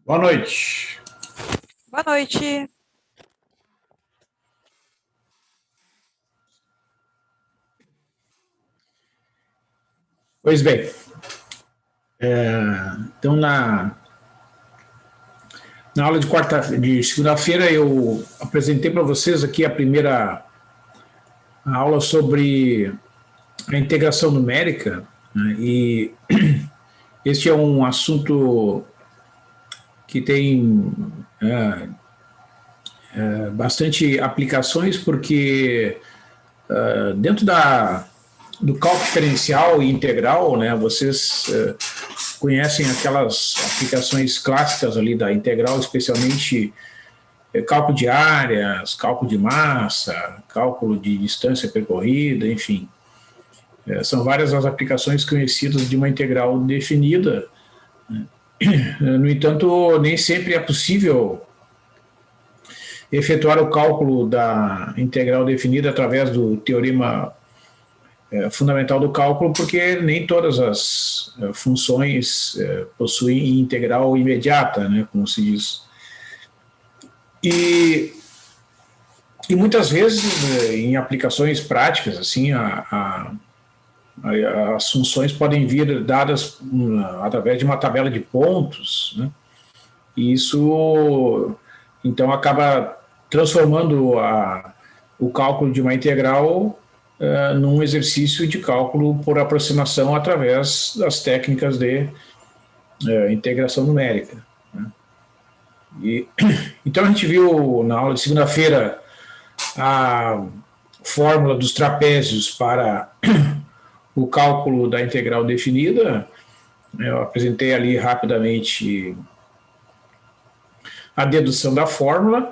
Boa noite. Boa noite. Pois bem, então na aula de segunda-feira eu apresentei para vocês aqui a primeira aula sobre a integração numérica, né, e este é um assunto que tem bastante aplicações porque dentro do cálculo diferencial e integral, né, vocês conhecem aquelas aplicações clássicas ali da integral, especialmente cálculo de áreas, cálculo de massa, cálculo de distância percorrida, enfim. São várias as aplicações conhecidas de uma integral definida. No entanto, nem sempre é possível efetuar o cálculo da integral definida através do teorema fundamental do cálculo, porque nem todas as funções possuem integral imediata, né, como se diz. E muitas vezes, em aplicações práticas, assim, as funções podem vir dadas através de uma tabela de pontos, né? E isso, então, acaba transformando o cálculo de uma integral num exercício de cálculo por aproximação através das técnicas de integração numérica, né? Então, a gente viu na aula de segunda-feira a fórmula dos trapézios para o cálculo da integral definida. Eu apresentei ali rapidamente a dedução da fórmula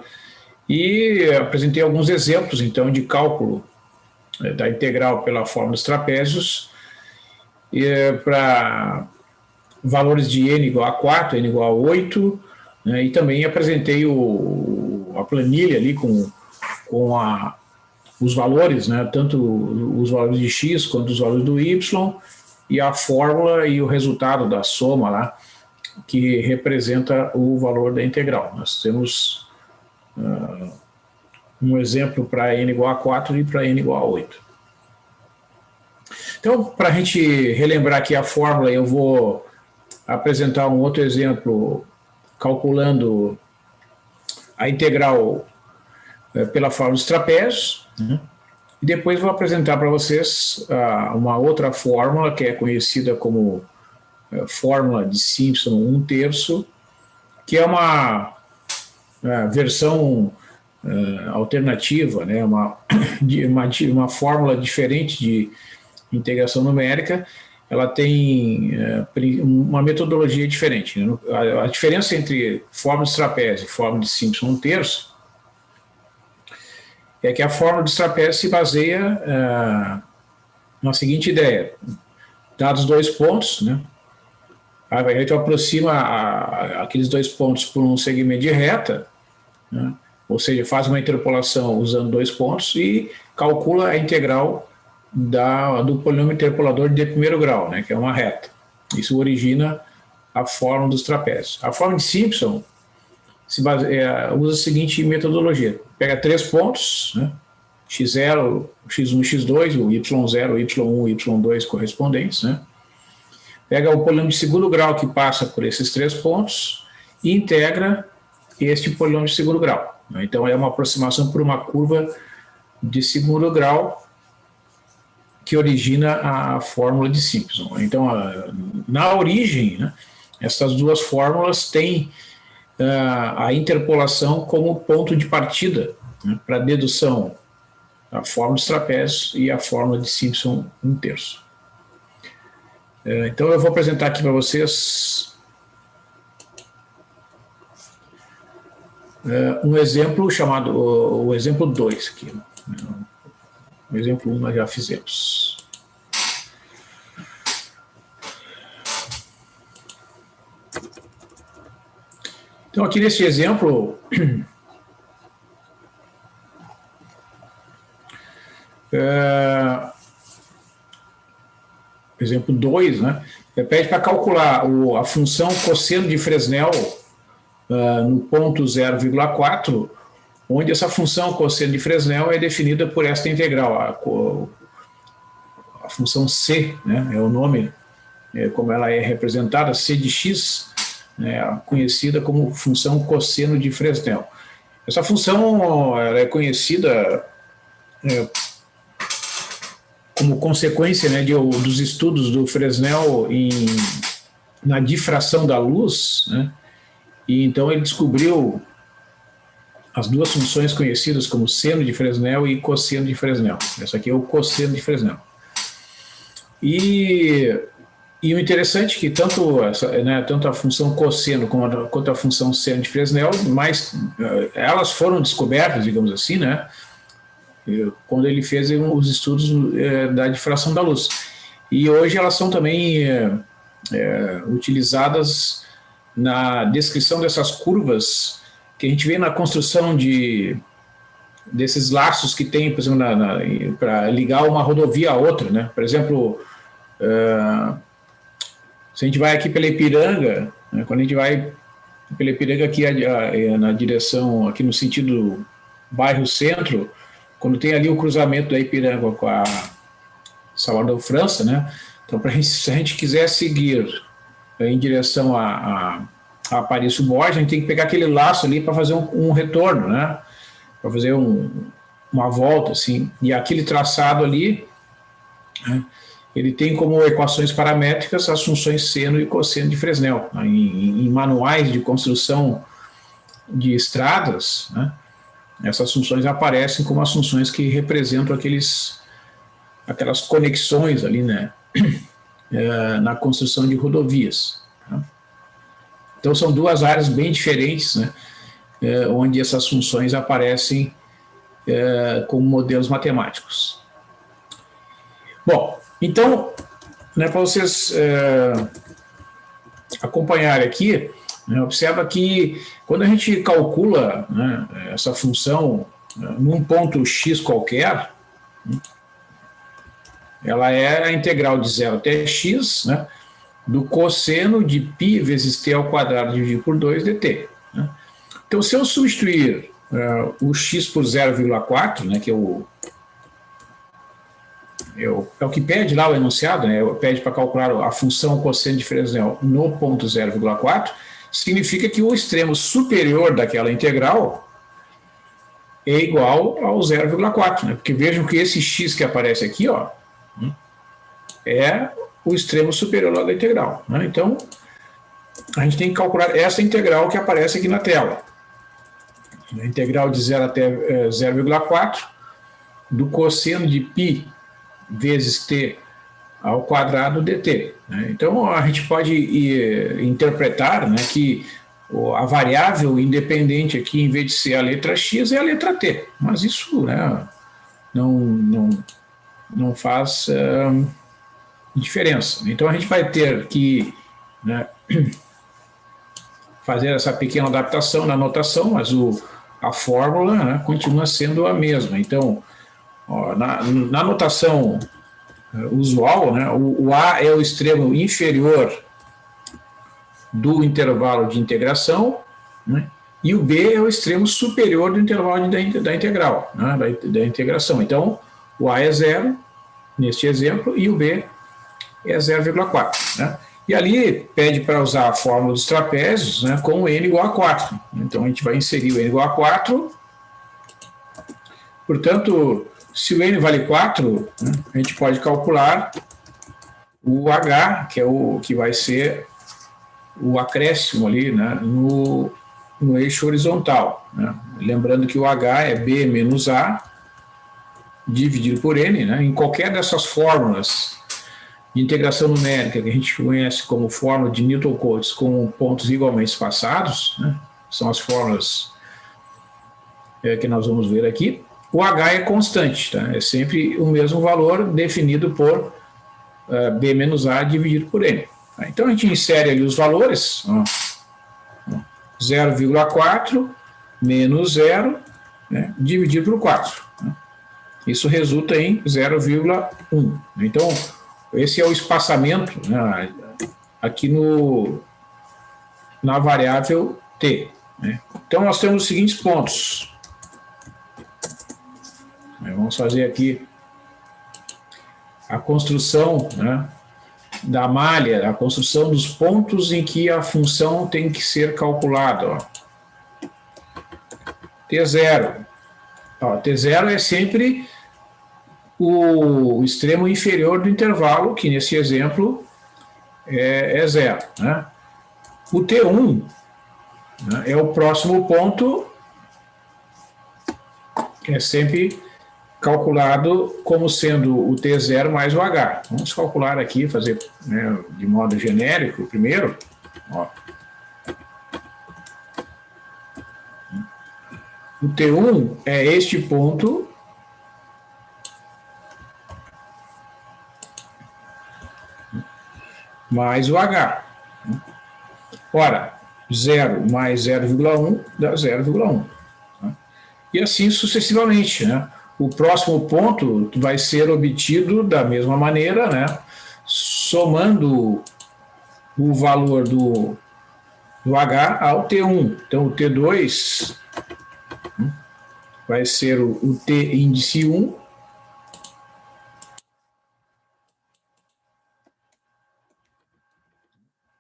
e apresentei alguns exemplos, então, de cálculo da integral pela fórmula dos trapézios para valores de n igual a 4, n igual a 8, né, e também apresentei a planilha ali com os valores, né, tanto os valores de x quanto os valores do y, e a fórmula e o resultado da soma lá, que representa o valor da integral. Nós temos um exemplo para n igual a 4 e para n igual a 8. Então, para a gente relembrar aqui a fórmula, eu vou apresentar um outro exemplo calculando a integral pela fórmula dos trapézios, né? E depois vou apresentar para vocês uma outra fórmula que é conhecida como fórmula de Simpson 1/3, que é uma versão alternativa, né? uma fórmula diferente de integração numérica. Ela tem uma metodologia diferente, né? A diferença entre fórmula de trapézio e fórmula de Simpson 1/3 é que a fórmula dos trapézios se baseia na seguinte ideia: dados dois pontos, né, a gente aproxima aqueles dois pontos por um segmento de reta, né, ou seja, faz uma interpolação usando dois pontos e calcula a integral do polinômio interpolador de primeiro grau, né, que é uma reta. Isso origina a fórmula dos trapézios. A fórmula de Simpson usa a seguinte metodologia: pega três pontos, né, x0, x1, x2, o y0, o y1, o y2 correspondentes, né, pega o polinômio de segundo grau que passa por esses três pontos e integra este polinômio de segundo grau. Então, é uma aproximação por uma curva de segundo grau que origina a fórmula de Simpson. Então, na origem, né, essas duas fórmulas têm a interpolação como ponto de partida, né, para a dedução da fórmula dos trapézios e a fórmula de Simpson 1/3. Então eu vou apresentar aqui para vocês um exemplo chamado o exemplo 2 aqui. O exemplo 1 nós já fizemos. Então, aqui nesse exemplo, exemplo 2, né, pede para calcular a função cosseno de Fresnel no ponto 0,4, onde essa função cosseno de Fresnel é definida por esta integral, a função C, né, é o nome, como ela é representada, C de x, né, conhecida como função cosseno de Fresnel. Essa função ela é conhecida como consequência, né, dos estudos do Fresnel na difração da luz, né, e então ele descobriu as duas funções conhecidas como seno de Fresnel e cosseno de Fresnel. Essa aqui é o cosseno de Fresnel. E o interessante é que tanto a função cosseno quanto a função seno de Fresnel, elas foram descobertas, digamos assim, né, quando ele fez os estudos da difração da luz. E hoje elas são também utilizadas na descrição dessas curvas que a gente vê na construção desses laços que tem, por exemplo, para ligar uma rodovia a outra, né? Por exemplo, se a gente vai aqui pela Ipiranga, né, quando a gente vai pela Ipiranga aqui na direção, aqui no sentido bairro-centro, quando tem ali o cruzamento da Ipiranga com a Salvador França, né? Então, se a gente quiser seguir em direção a Aparício Borges, a gente tem que pegar aquele laço ali para fazer um retorno, né? Para fazer uma volta, assim. E aquele traçado ali, né, ele tem como equações paramétricas as funções seno e cosseno de Fresnel. Em manuais de construção de estradas, né, essas funções aparecem como as funções que representam aquelas conexões ali, né, na construção de rodovias. Né. Então são duas áreas bem diferentes, né, onde essas funções aparecem como modelos matemáticos. Bom, então, né, para vocês acompanharem aqui, né, observa que quando a gente calcula, né, essa função num ponto x qualquer, ela é a integral de 0 até x, né, do cosseno de π vezes t ao quadrado dividido por 2 dt. Né? Então, se eu substituir o x por 0,4, né, que é o que pede lá o enunciado, né, pede para calcular a função cosseno de Fresnel no ponto 0,4, significa que o extremo superior daquela integral é igual ao 0,4, né, porque vejam que esse x que aparece aqui, ó, é o extremo superior lá da integral. Né? Então, a gente tem que calcular essa integral que aparece aqui na tela. A integral de 0 até 0,4 do cosseno de π vezes t ao quadrado dt. Né? Então, a gente pode interpretar, né, que a variável independente aqui, em vez de ser a letra x, é a letra t. Mas isso, né, não faz diferença. Então, a gente vai ter que, né, fazer essa pequena adaptação na notação, mas a fórmula, né, continua sendo a mesma. Então, ó, na notação usual, né, o A é o extremo inferior do intervalo de integração, né, e o B é o extremo superior do intervalo da integral, né, da integração. Então, o A é 0, neste exemplo, e o B é 0,4. Né? E ali pede para usar a fórmula dos trapézios, né, com n igual a 4. Então, a gente vai inserir o n igual a 4. Portanto, se o n vale 4, né, a gente pode calcular o h, que é o que vai ser o acréscimo ali, né, no eixo horizontal. Né? Lembrando que o h é b menos a dividido por n. Né? Em qualquer dessas fórmulas de integração numérica que a gente conhece como fórmula de Newton-Cotes com pontos igualmente espaçados, né? São as fórmulas que nós vamos ver aqui, o h é constante, tá? É sempre o mesmo valor definido por b menos a dividido por n. Tá? Então a gente insere ali os valores, 0,4 menos 0, né, dividido por 4. Né? Isso resulta em 0,1. Então, esse é o espaçamento, né, aqui na variável t. né? Então, nós temos os seguintes pontos. Vamos fazer aqui a construção, né, da malha, a construção dos pontos em que a função tem que ser calculada. Ó. T0. Ó, T0 é sempre o extremo inferior do intervalo, que nesse exemplo é zero. Né? O T1, né, é o próximo ponto, que é sempre calculado como sendo o T0 mais o H. Vamos calcular aqui, fazer, né, de modo genérico primeiro. Ó. O T1 é este ponto mais o H. Ora, 0 mais 0,1 dá 0,1. E assim sucessivamente, né? O próximo ponto vai ser obtido da mesma maneira, né? Somando o valor do H ao T1. Então, o T2 vai ser o T índice 1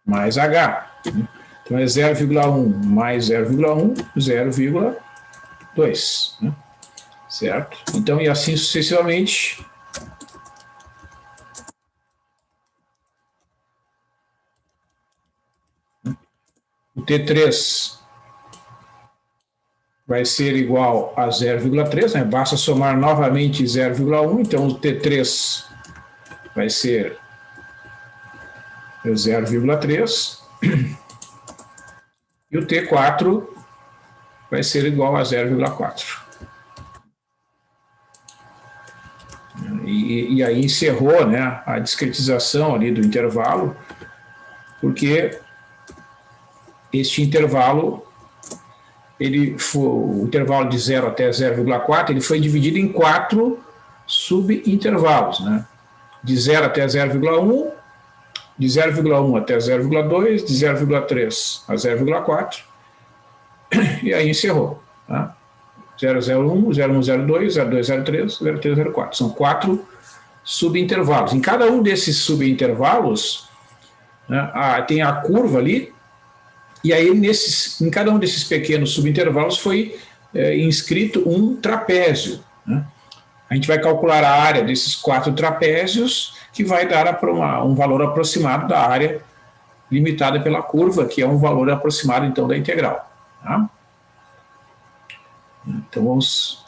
mais H. Então, é 0,1 mais 0,1, 0,2. Né? Certo? Então, e assim sucessivamente. O T3 vai ser igual a 0,3, né? Basta somar novamente 0,1, então o T3 vai ser 0,3 e o T4 vai ser igual a 0,4. E aí encerrou, né, a discretização ali do intervalo, porque este intervalo, o intervalo de 0 até 0,4, ele foi dividido em 4 subintervalos, né? De 0 até 0,1, de 0,1 até 0,2, de 0,3 a 0,4, e aí encerrou. Tá? 001, 0102, 0203, 0304. São 4 subintervalos. Em cada um desses subintervalos, né, tem a curva ali, e aí em cada um desses pequenos subintervalos foi inscrito um trapézio. Né? A gente vai calcular a área desses 4 trapézios, que vai dar um valor aproximado da área limitada pela curva, que é um valor aproximado, então, da integral. Tá? Então, vamos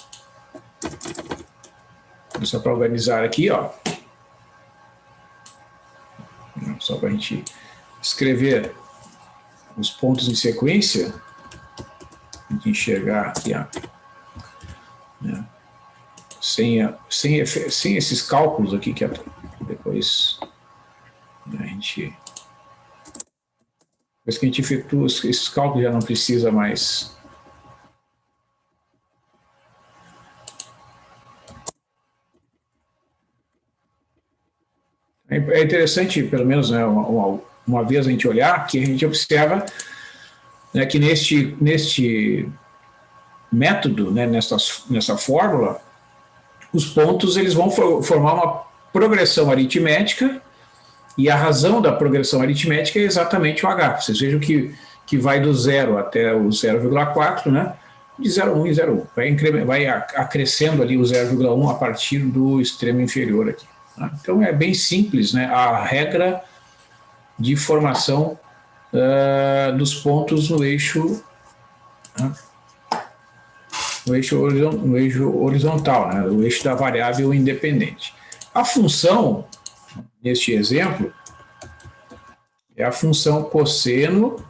começar para organizar aqui, ó. Só para a gente escrever os pontos em sequência, a gente enxergar aqui, ó, né? sem esses cálculos aqui, que depois, né, depois que a gente efetua esses cálculos, já não precisa mais. É interessante, pelo menos, né, uma vez a gente olhar, que a gente observa, né, que neste método, né, nessa fórmula, os pontos eles vão formar uma progressão aritmética, e a razão da progressão aritmética é exatamente o H. Vocês vejam que vai do 0 até o 0,4, né, de 0,1 em 0,1. Vai acrescendo ali o 0,1 a partir do extremo inferior aqui. Então, é bem simples, né, a regra de formação dos pontos no eixo, né, no eixo horizontal, né, o eixo da variável independente. A função, neste exemplo, é a função cosseno, vou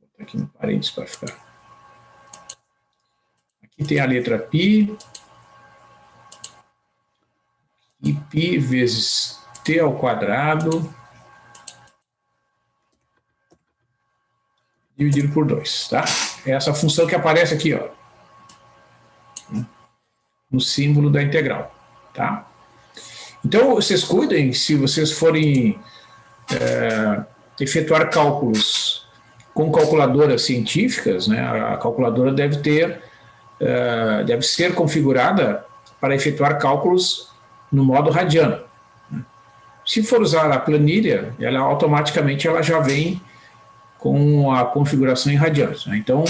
botar aqui no parênteses para ficar. Aqui tem a letra π, e π vezes t ao quadrado dividido por 2, tá? É essa função que aparece aqui, ó, no símbolo da integral, tá? Então, vocês cuidem, se vocês forem efetuar cálculos com calculadoras científicas, né, a calculadora deve ser configurada para efetuar cálculos no modo radiano. Se for usar a planilha, ela automaticamente já vem com a configuração em radianos, né? Então,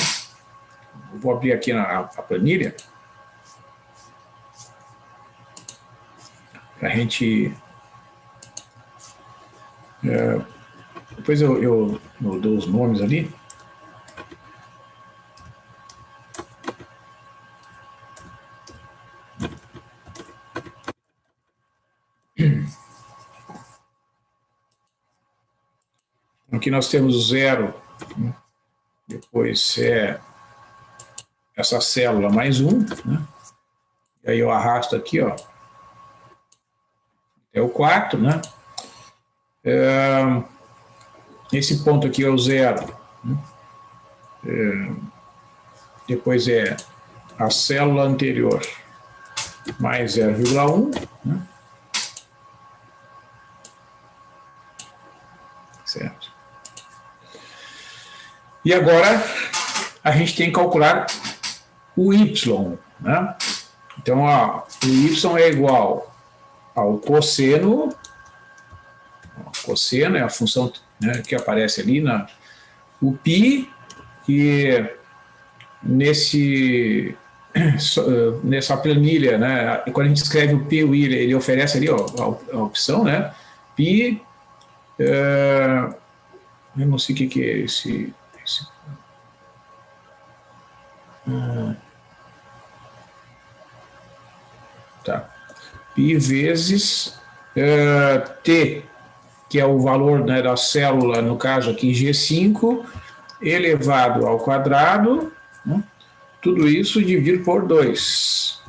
eu vou abrir aqui a planilha para a gente... depois eu dou os nomes ali. Aqui nós temos o 0, né? Depois essa célula mais 1, né? E aí eu arrasto aqui, ó, é o 4, né? Esse ponto aqui é o 0, né? Depois é a célula anterior mais 0,1, né? Certo. E agora a gente tem que calcular o y, né? Então, o y é igual ao cosseno. O cosseno é a função, né, que aparece ali o π, que nessa planilha, né, quando a gente escreve o π, o i, ele oferece ali, ó, a opção, né? Π, eu não sei o que é esse tá. Π vezes T, que é o valor, né, da célula, no caso aqui G5, elevado ao quadrado, né, tudo isso dividido por 2.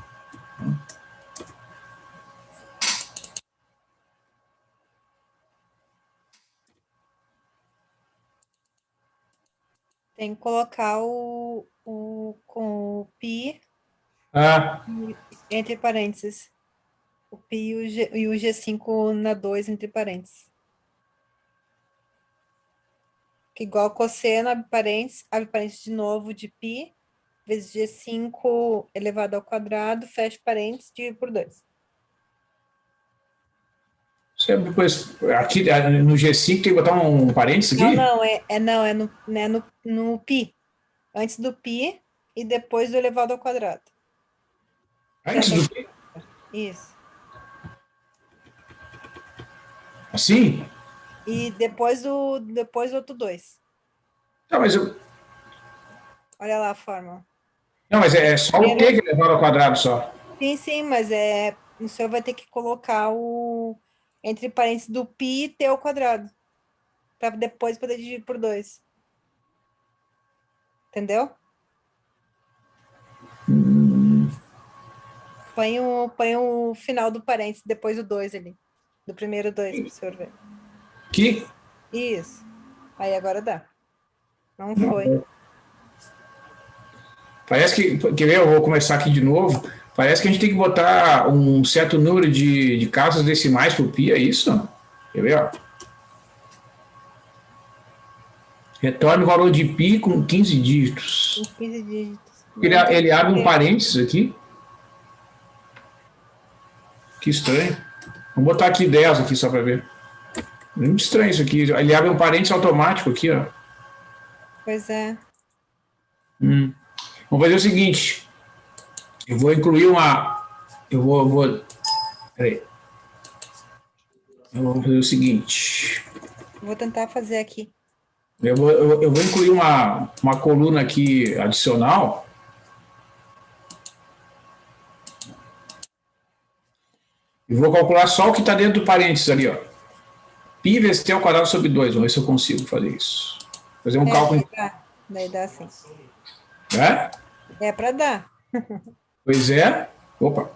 Tem que colocar com o π entre parênteses. O π e o G5 na 2 entre parênteses. Que igual cosseno, abre parênteses de novo de π, vezes G5 elevado ao quadrado, fecha parênteses, dividido por 2. Depois, aqui no G5 tem que botar um parênteses aqui? Não, é no π. Antes do π e depois do elevado ao quadrado. Antes do π? Isso. Assim? E depois outro 2. Tá, mas Olha lá a forma. não, mas é só o t que é elevado ao quadrado só. Sim, mas o senhor vai ter que colocar entre parênteses do π e t ao quadrado, para depois poder dividir por 2. Entendeu? Põe o final do parênteses, depois do 2 ali. Do primeiro 2, para o senhor ver. Aqui? Isso. Aí agora dá. Não foi. Parece que, quer ver, eu vou começar aqui de novo. Parece que a gente tem que botar um certo número de casas decimais por π, é isso? Quer ver, ó? Retorne o valor de π com 15 dígitos. 15 dígitos. Ele abre um parênteses aqui. Que estranho. Vamos botar aqui 10 aqui só para ver. É muito estranho isso aqui. Ele abre um parênteses automático aqui, ó. Pois é. Vamos fazer o seguinte. Eu vou incluir Peraí. Eu vou fazer o seguinte. Vou tentar fazer aqui. Eu vou incluir uma coluna aqui adicional. E vou calcular só o que está dentro do parênteses ali, ó. Π vezes t ao quadrado sobre 2. Vamos ver se eu consigo fazer isso. Fazer um cálculo. Daí dá sim. É? É para dar. Pois é. Opa.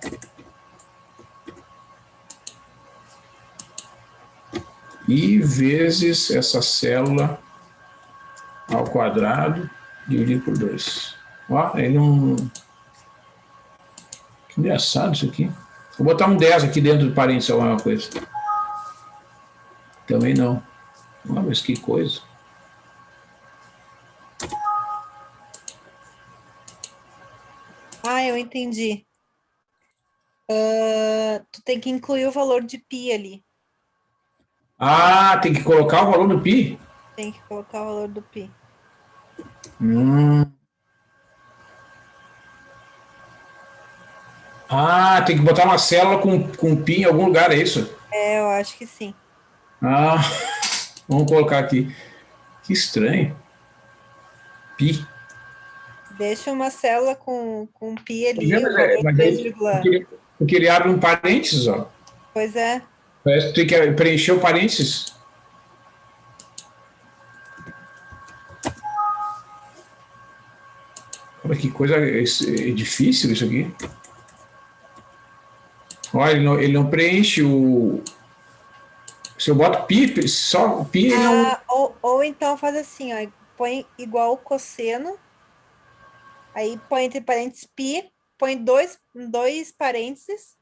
I vezes essa célula ao quadrado dividido por 2. Ó, ele não... Que engraçado isso aqui. Vou botar um 10 aqui dentro do parênteses, alguma coisa. Também não. Ah, mas que coisa. Ah, eu entendi. Tu tem que incluir o valor de π ali. Ah, tem que colocar o valor do pi? Tem que colocar o valor do π. Hum. Ah, tem que botar uma célula com pi em algum lugar, é isso? É, eu acho que sim. Ah, vamos colocar aqui. Que estranho. Pi. Deixa uma célula com π Pois é, ali, o valor mas aí, 3, porque ele abre um parênteses, ó. pois é. Parece que tem que preencher o parênteses. Olha que coisa difícil isso aqui. Olha, ele não preenche o. Se eu boto pi, só o pi, ele não. Ou então faz assim, ó, põe igual o cosseno, aí põe entre parênteses π, põe dois parênteses,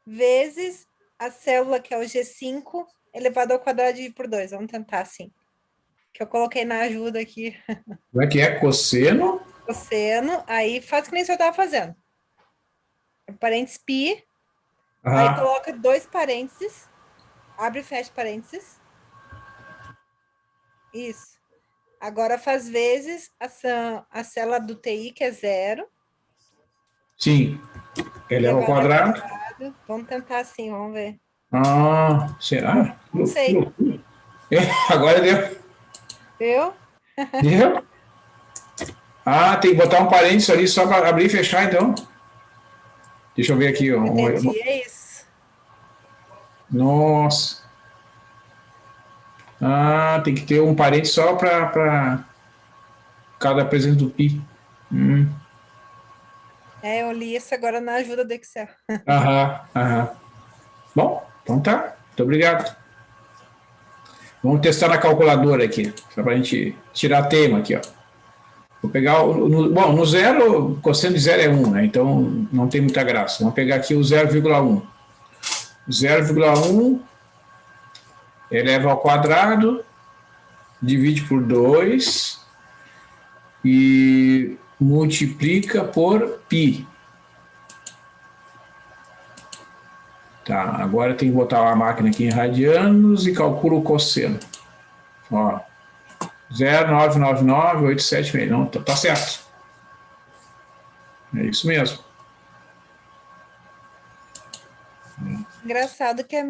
vezes a célula que é o G5 elevado ao quadrado dividido por 2. Vamos tentar assim. Que eu coloquei na ajuda aqui, Como é que é? Cosseno? cosseno, aí faz que nem você estava fazendo. Parênteses π, aí Ah, coloca dois parênteses, abre e fecha parênteses. Isso. Agora faz vezes a célula do TI, que é zero, sim. Eleva ao elevado ao quadrado. quadrado. Vamos tentar assim, vamos ver. Ah, será? Não Que sei, loucura. Agora deu. viu? Deu? Ah, tem que botar um parênteses ali só para abrir e fechar, então. Deixa eu ver aqui. Ó. Eu entendi, é isso. Nossa. Ah, tem que ter um parênteses só para cada presença do pi. Hum. É, eu li isso agora na ajuda do Excel. Aham, aham. Bom, então tá. Muito obrigado. Vamos testar na calculadora aqui, só para a gente tirar tema aqui, ó. Vou pegar bom, no zero, cosseno de zero é 1, né? Então não tem muita graça. Vamos pegar aqui o 0,1. 0,1 eleva ao quadrado, divide por 2 e multiplica por π. Tá, agora tem que botar a máquina aqui em radianos e calcula o cosseno. Ó, 0,999,876. Não, tá certo. É isso mesmo. Engraçado que o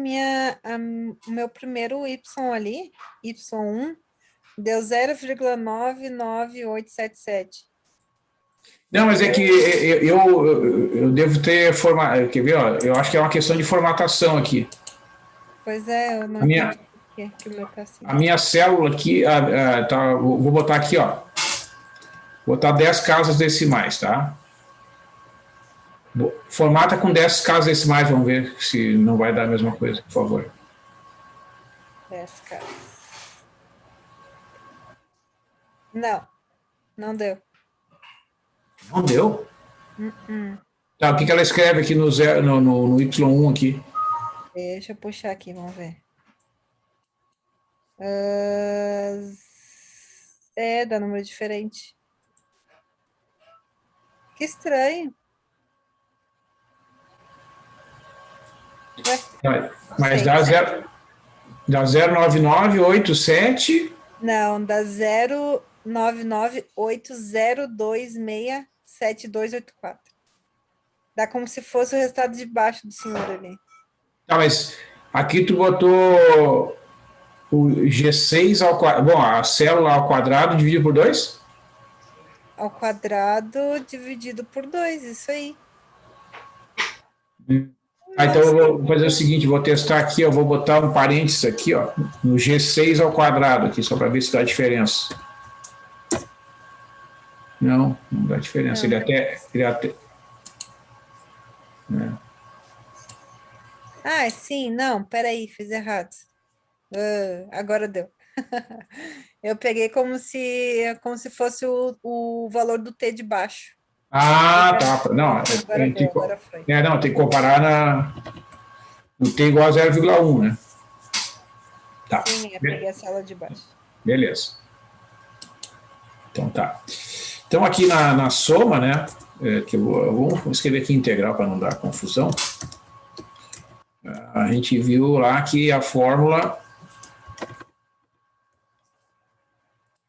meu primeiro Y ali, Y1, deu 0,99877. Não, mas é que eu devo ter formatado. Quer ver? Ó, eu acho que é uma questão de formatação aqui. Pois é, eu não A minha, entendi por que o meu tá assim. a minha célula aqui, tá, vou botar aqui, ó. Vou botar 10 casas decimais, tá? Formata com 10 casas decimais, vamos ver se não vai dar a mesma coisa, por favor. 10 casas. Não, não deu. Não deu? Uh-uh. Tá, o que ela escreve aqui no Y1 aqui? Deixa eu puxar aqui, vamos ver. Ah, dá número diferente. Que estranho. Ué, Mas sei. dá 0,9987. Não, dá 0,9980267,284. Dá como se fosse o resultado de baixo do senhor ali. Tá, mas aqui tu botou o G6 ao quadrado. Bom, a célula ao quadrado dividido por 2? Ao quadrado dividido por 2, isso aí. Então eu vou fazer o seguinte, vou testar aqui, eu vou botar um parênteses aqui, ó, no G6 ao quadrado aqui, só para ver se dá diferença. Não dá diferença. Não. Ele até né? Ah, sim, não, peraí, fiz errado. Agora deu. Eu peguei como se fosse o valor do T de baixo. Ah, tá. Não, Agora deu, agora foi. não, tem que comparar no T igual a 0,1, né? Tá. Sim, eu peguei a célula de baixo. Beleza. Então tá. Então aqui na soma, né? que vamos escrever aqui integral para não dar confusão. A gente viu lá que a fórmula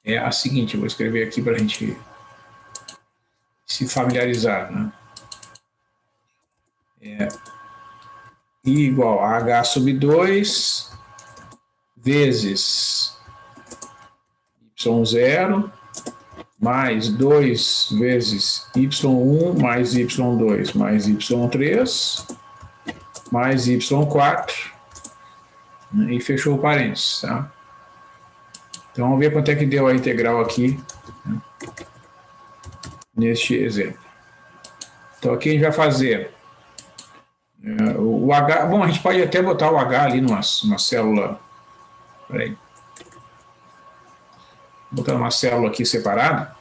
é a seguinte, eu vou escrever aqui para a gente se familiarizar, né? I igual a H sobre 2 vezes Y0 mais 2 vezes Y1 mais Y2 mais Y3 mais Y4, né, e fechou o parênteses, tá? Então, vamos ver quanto é que deu a integral aqui, né, neste exemplo. Então, aqui a gente vai fazer o H. Bom, a gente pode até botar o H ali numa célula. Peraí. Vou botar uma célula aqui separada.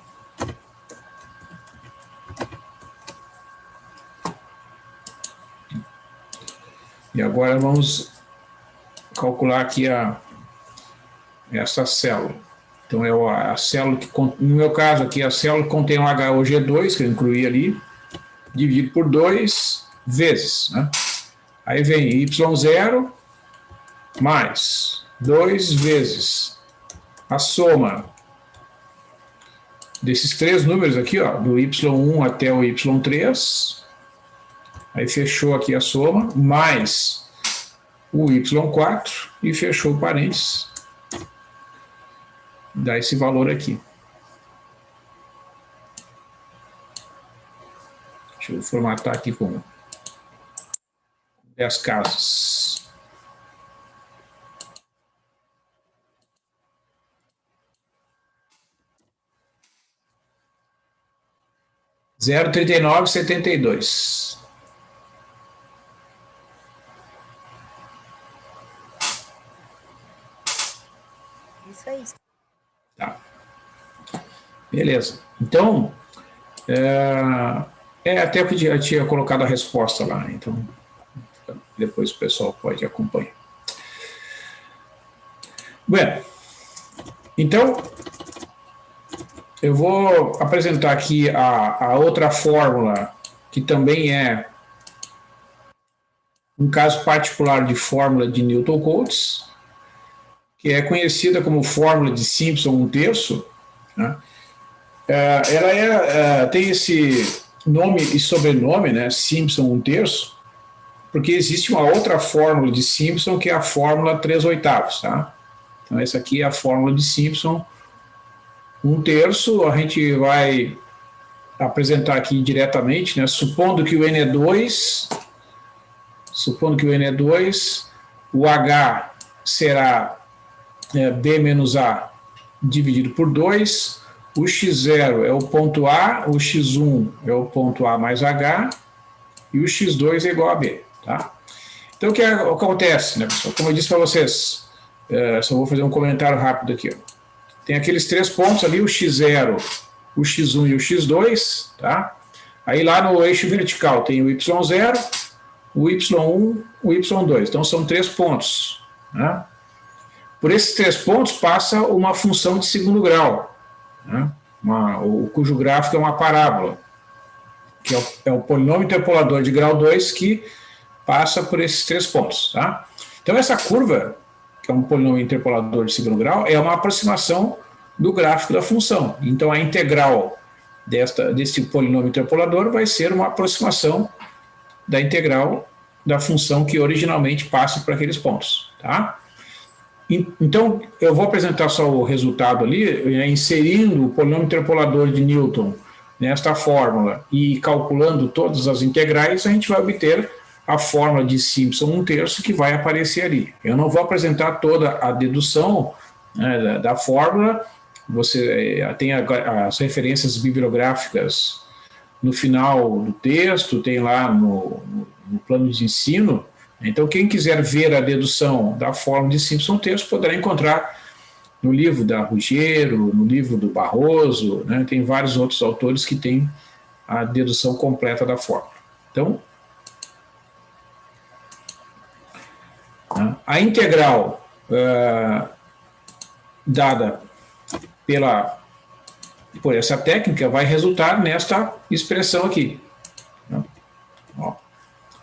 E agora vamos calcular aqui essa célula. Então, é a célula que, no meu caso aqui, a célula que contém o HOG2, que eu incluí ali, dividido por 2 vezes, né? Aí vem Y0 mais 2 vezes a soma desses três números aqui, ó, do Y1 até o Y3, aí fechou aqui a soma, mais o Y4 e fechou o parênteses, dá esse valor aqui. Deixa eu formatar aqui com 10 casas. Zero 0,3972. Isso aí. Tá. Beleza. Então, até que eu tinha colocado a resposta lá, então depois o pessoal pode acompanhar. Bem, então eu vou apresentar aqui a outra fórmula, que também é um caso particular de fórmula de Newton-Cotes, que é conhecida como fórmula de Simpson 1/3, né? Ela tem esse nome e sobrenome, né, Simpson 1/3, porque existe uma outra fórmula de Simpson, que é a fórmula 3/8, tá? Então, essa aqui é a fórmula de Simpson 1/3, a gente vai apresentar aqui diretamente, né, supondo que o N é 2, o H será B menos A dividido por 2, o x0 é o ponto A, o x1 é o ponto A mais H, e o x2 é igual a B, tá? Então, o que acontece, né, pessoal? Como eu disse para vocês, só vou fazer um comentário rápido aqui, ó. Tem aqueles três pontos ali, o x0, o x1 e o x2, tá? Aí lá no eixo vertical tem o y0, o y1, o y2. Então são 3 pontos, né? Por esses 3 pontos passa uma função de segundo grau, né? Cujo gráfico é uma parábola, que é o polinômio interpolador de grau 2 que passa por esses 3 pontos, tá? Então essa curva, que é um polinômio interpolador de segundo grau, é uma aproximação do gráfico da função. Então a integral desse polinômio interpolador vai ser uma aproximação da integral da função que originalmente passa por aqueles pontos, tá? Então eu vou apresentar só o resultado ali, inserindo o polinômio interpolador de Newton nesta fórmula e calculando todas as integrais, a gente vai obter a fórmula de Simpson 1/3 que vai aparecer ali. Eu não vou apresentar toda a dedução, né, da fórmula, você tem as referências bibliográficas no final do texto, tem lá no plano de ensino. Então, quem quiser ver a dedução da fórmula de Simpson 1/3 poderá encontrar no livro da Ruggiero, no livro do Barroso, né, tem vários outros autores que têm a dedução completa da fórmula. Então, a integral dada por essa técnica, vai resultar nesta expressão aqui. Né? Ó,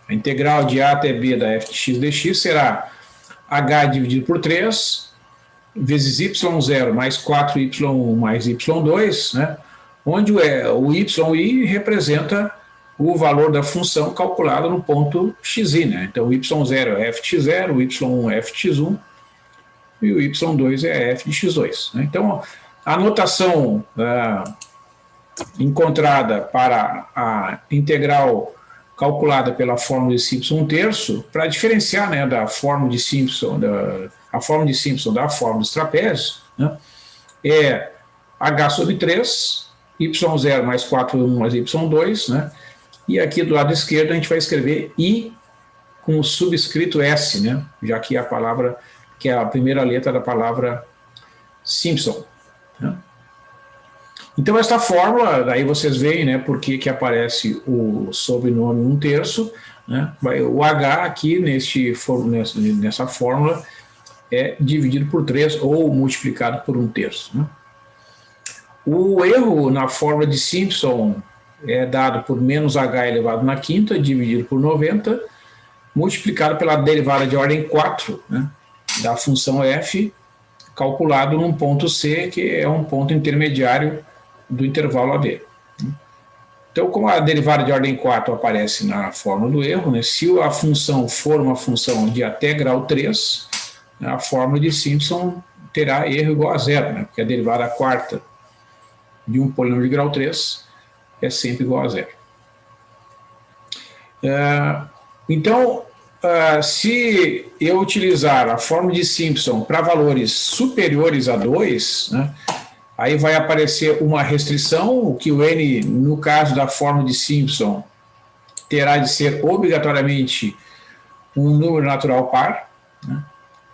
a integral de A até B da f de x dx será h dividido por 3 vezes y0 mais 4y1 mais y2, né? Onde o y representa o valor da função calculada no ponto xi, né? Então, o y0 é f de x0, o y1 é f de x1 e o y2 é f de x2. Né? Então, a notação encontrada para a integral calculada pela fórmula de Simpson 1/3, para diferenciar, né, da fórmula de Simpson, a fórmula de Simpson da fórmula dos trapézios, né, é h sobre 3, y0 mais 4y1 mais y2, né, e aqui do lado esquerdo a gente vai escrever i com o subscrito s, né, já que a palavra, que é a primeira letra da palavra Simpson. Né. Então, esta fórmula, daí vocês veem, né, por que aparece o sobrenome 1/3, né, o h aqui nessa fórmula é dividido por 3 ou multiplicado por 1/3. Né. O erro na fórmula de Simpson é dado por menos h elevado na quinta, dividido por 90, multiplicado pela derivada de ordem 4, né, da função f, calculado num ponto C, que é um ponto intermediário do intervalo AB. Então, como a derivada de ordem 4 aparece na fórmula do erro, né, se a função for uma função de até grau 3, né, a fórmula de Simpson terá erro igual a 0, né, porque a derivada quarta de um polinômio de grau 3 é sempre igual a 0. Então, se eu utilizar a fórmula de Simpson para valores superiores a 2, né, aí vai aparecer uma restrição, o que o n, no caso da fórmula de Simpson, terá de ser obrigatoriamente um número natural par, né?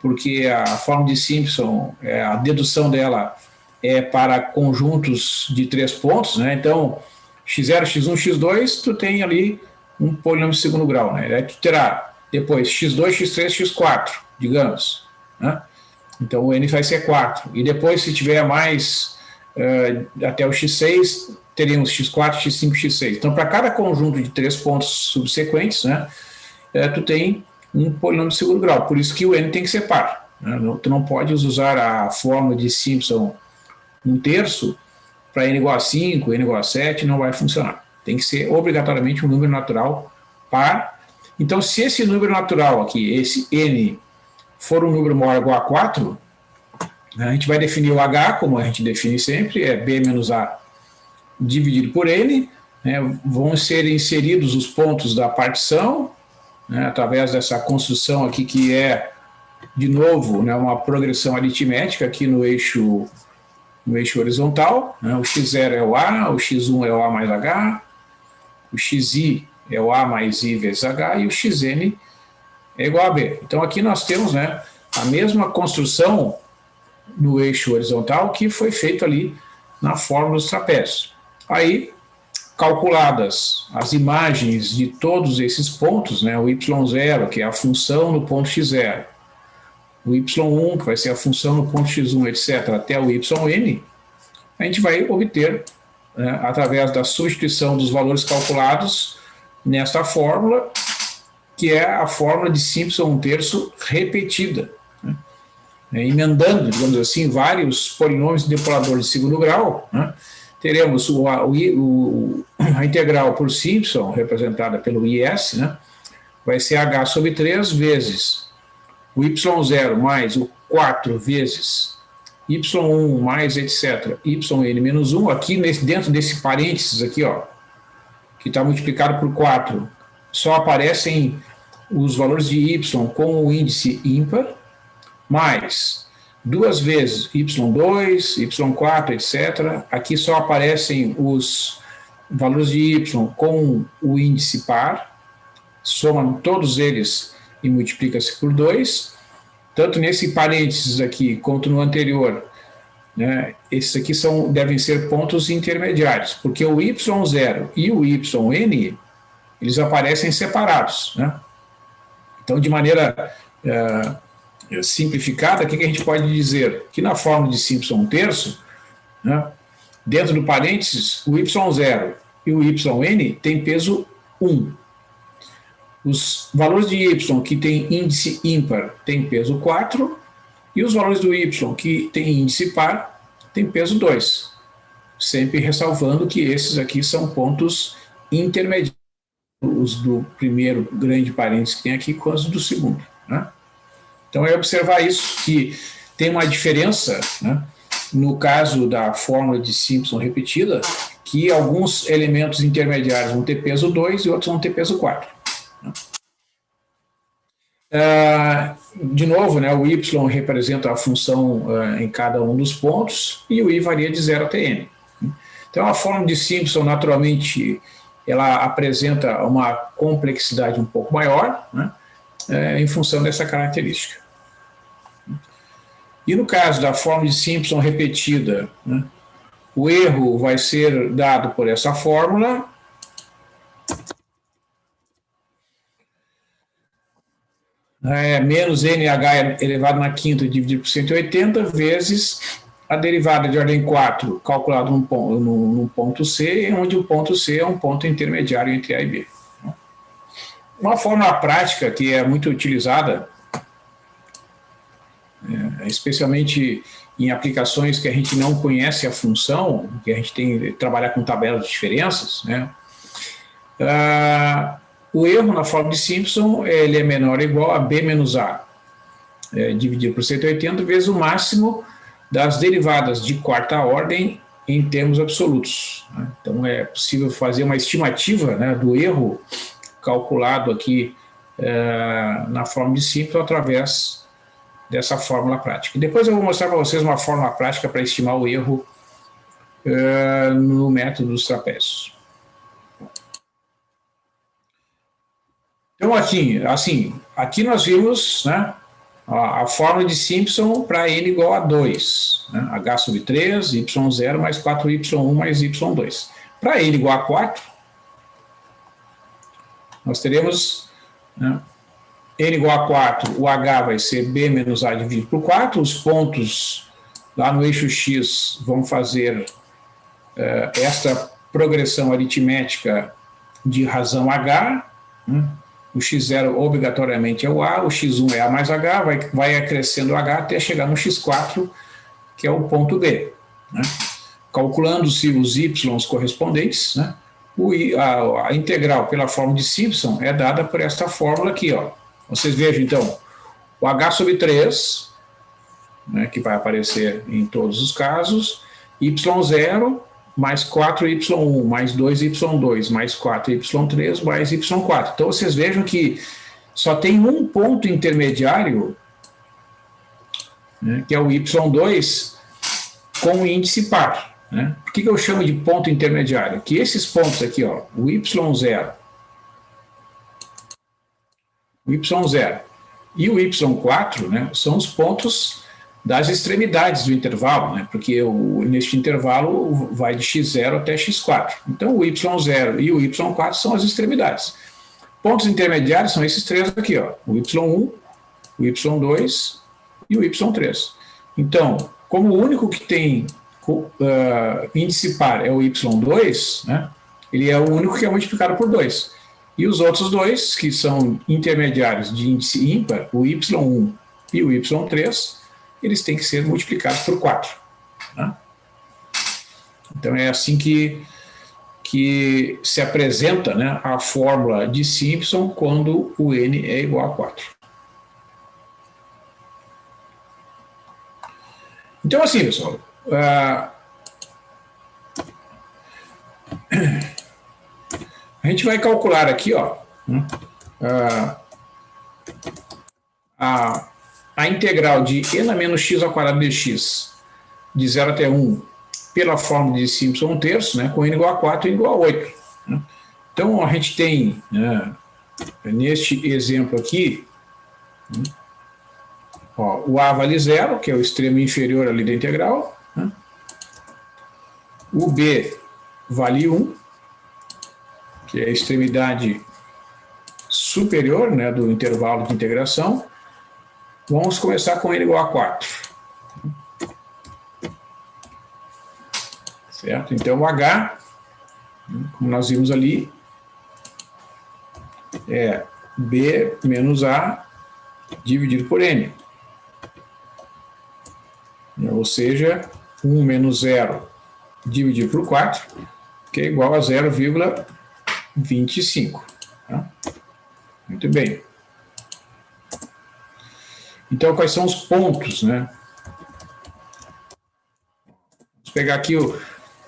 Porque a fórmula de Simpson, a dedução dela é para conjuntos de 3 pontos, né? Então, x0, x1, x2, tu tem ali um polinômio de segundo grau, né? Aí tu terá depois x2, x3, x4, digamos, né? Então, o n vai ser 4. E depois, se tiver mais até o x6, teríamos x4, x5, x6. Então, para cada conjunto de 3 pontos subsequentes, né, tu tem um polinômio de segundo grau. Por isso que o n tem que ser par. Né? Tu não podes usar a fórmula de Simpson 1/3 para n igual a 5, n igual a 7, não vai funcionar. Tem que ser obrigatoriamente um número natural par. Então, se esse número natural aqui, esse n, for um número maior ou igual a 4, a gente vai definir o h, como a gente define sempre, é b menos a dividido por n, né, vão ser inseridos os pontos da partição, né, através dessa construção aqui que é, de novo, né, uma progressão aritmética aqui no eixo horizontal, né, o x0 é o a, o x1 é o a mais h, o xi é o a mais i vezes h e o xn é igual a b. Então aqui nós temos, né, a mesma construção no eixo horizontal que foi feito ali na fórmula dos trapézios. Aí, calculadas as imagens de todos esses pontos, né, o y0, que é a função no ponto x0, o y1, que vai ser a função no ponto x1, etc., até o yn, a gente vai obter, né, através da substituição dos valores calculados nesta fórmula, que é a fórmula de Simpson 1/3 repetida, né, emendando, digamos assim, vários polinômios de depolador de segundo grau, né, teremos a integral por Simpson, representada pelo is, né, vai ser h sobre 3 vezes o y0 mais o 4 vezes y1 mais, etc., yn menos 1, aqui dentro desse parênteses aqui, ó, que está multiplicado por 4, só aparecem os valores de y com o índice ímpar, mais 2 vezes y2, y4, etc. Aqui só aparecem os valores de y com o índice par, somam todos eles e multiplica-se por 2. Tanto nesse parênteses aqui quanto no anterior, né, esses aqui devem ser pontos intermediários, porque o y0 e o yn, eles aparecem separados, né? Então, de maneira simplificada, o que a gente pode dizer? Que na fórmula de Simpson 1/3, né, Dentro do parênteses, o y0 e o yn têm peso 1. Os valores de y que têm índice ímpar têm peso 4, e os valores do y que têm índice par têm peso 2. Sempre ressalvando que esses aqui são pontos intermediários, os do primeiro grande parênteses que tem aqui com os do segundo, né? Então, é observar isso, que tem uma diferença, né, no caso da fórmula de Simpson repetida, que alguns elementos intermediários vão ter peso 2 e outros vão ter peso 4. De novo, né, o y representa a função em cada um dos pontos e o i varia de 0 até n. Então, a fórmula de Simpson, naturalmente, ela apresenta uma complexidade um pouco maior, né, em função dessa característica. E no caso da fórmula de Simpson repetida, né, o erro vai ser dado por essa fórmula. Menos NH elevado na quinta dividido por 180 vezes a derivada de ordem 4 calculada num ponto C, onde o ponto C é um ponto intermediário entre A e B. Uma fórmula prática que é muito utilizada, especialmente em aplicações que a gente não conhece a função, que a gente tem que trabalhar com tabelas de diferenças, né? O erro na fórmula de Simpson ele é menor ou igual a B menos A, dividido por 180 vezes o máximo das derivadas de quarta ordem em termos absolutos, né? Então, é possível fazer uma estimativa, né, do erro calculado aqui na fórmula de Simpson através dessa fórmula prática. E depois eu vou mostrar para vocês uma fórmula prática para estimar o erro no método dos trapézios. Então, aqui nós vimos, né, a fórmula de Simpson para n igual a 2, né, h sobre 3, y0 mais 4y1 mais y2. Para n igual a 4, nós teremos, né, n igual a 4, o h vai ser b menos a dividido por 4, os pontos lá no eixo x vão fazer esta progressão aritmética de razão h, né? O x0 obrigatoriamente é o A, o x1 é A mais H, vai acrescendo o H até chegar no x4, que é o ponto B, né? Calculando-se os y correspondentes, né? A integral pela fórmula de Simpson é dada por esta fórmula aqui, ó. Vocês vejam, então, o H sobre 3, né, que vai aparecer em todos os casos, y0 mais 4y1, mais 2y2, mais 4y3, mais y4. Então, vocês vejam que só tem um ponto intermediário, né, que é o y2, com índice par, né? Por que eu chamo de ponto intermediário? Que esses pontos aqui, ó, o y0 e o y4, né, são os pontos das extremidades do intervalo, né? Porque neste intervalo vai de x0 até x4. Então, o y0 e o y4 são as extremidades. Pontos intermediários são esses três aqui, ó, o y1, o y2 e o y3. Então, como o único que tem índice par é o y2, né, ele é o único que é multiplicado por 2. E os outros dois, que são intermediários de índice ímpar, o y1 e o y3, eles têm que ser multiplicados por 4. Né? Então, é assim que se apresenta, né, a fórmula de Simpson quando o n é igual a 4. Então, assim, pessoal, a gente vai calcular aqui, ó, a integral de n menos x ao quadrado dx de 0 até 1 pela fórmula de Simpson 1/3, né, com n igual a 4 e n igual a 8. Né? Então, a gente tem, né, neste exemplo aqui, ó, o a vale 0, que é o extremo inferior ali da integral, né? O b vale 1, que é a extremidade superior, né, do intervalo de integração. Vamos começar com n igual a 4. certo? Então, o H, como nós vimos ali, é B menos A dividido por N. Ou seja, 1 menos 0 dividido por 4, que é igual a 0,25. Tá? Muito bem. Então, quais são os pontos, né? Vamos pegar aqui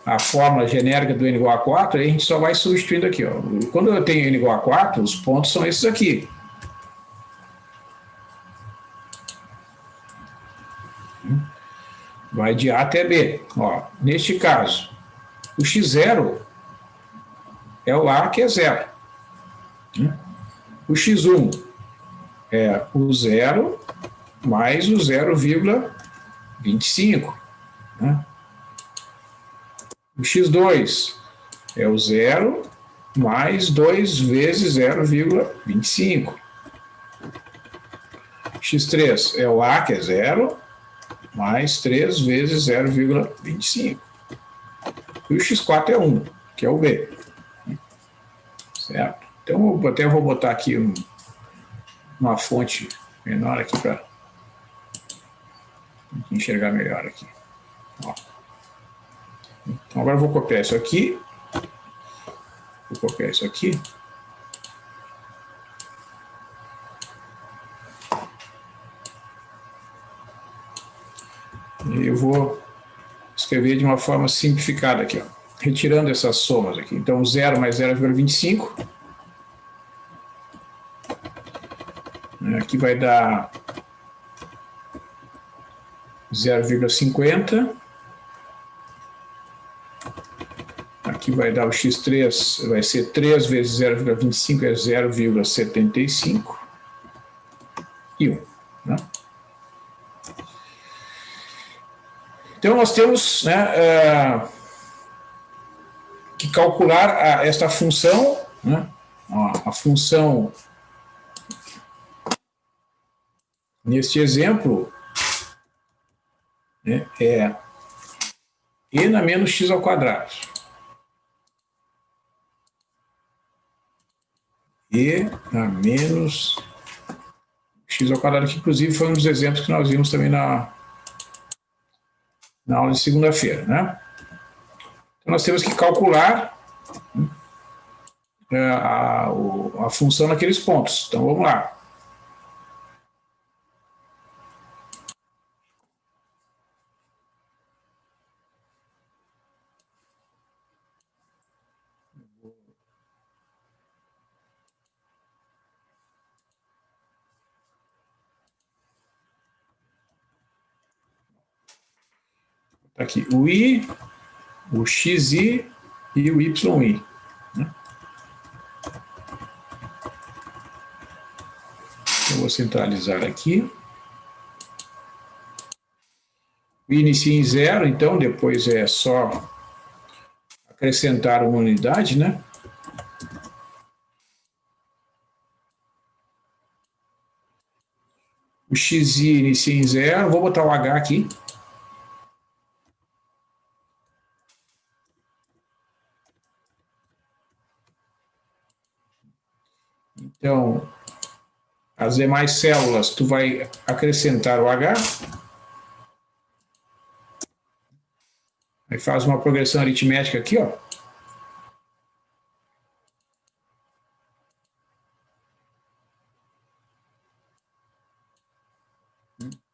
a fórmula genérica do N igual a 4, aí a gente só vai substituindo aqui. Ó. Quando eu tenho N igual a 4, os pontos são esses aqui. Vai de A até B. Ó, neste caso, o x0 é o A, que é 0. O x1 é o 0 mais o 0,25. Né? O x2 é o 0 mais 2 vezes 0,25. X3 é o A, que é 0, mais 3 vezes 0,25. E o x4 é 1, que é o B. Certo? Então, eu até vou botar aqui uma fonte menor aqui para enxergar melhor aqui. Ó. Então, agora eu vou copiar isso aqui. Vou copiar isso aqui. E eu vou escrever de uma forma simplificada aqui, ó, retirando essas somas aqui. Então, 0 mais 0,25. Aqui vai dar 0,50. Aqui vai dar o x3, vai ser 3 vezes 0,25 é 0,75. E 1. Né? Então, nós temos, né, que calcular esta função, né, a função, neste exemplo, né, é e na menos x ao quadrado. E na menos x ao quadrado, que inclusive foi um dos exemplos que nós vimos também na aula de segunda-feira, né? Então, nós temos que calcular a função naqueles pontos. Então, vamos lá. Tá aqui o I, o XI e o YI. Né? Eu vou centralizar aqui. O I inicia em 0, então depois é só acrescentar uma unidade, né? O XI inicia em 0, vou botar o H aqui. Então, as demais células, tu vai acrescentar o H. Aí faz uma progressão aritmética aqui, ó.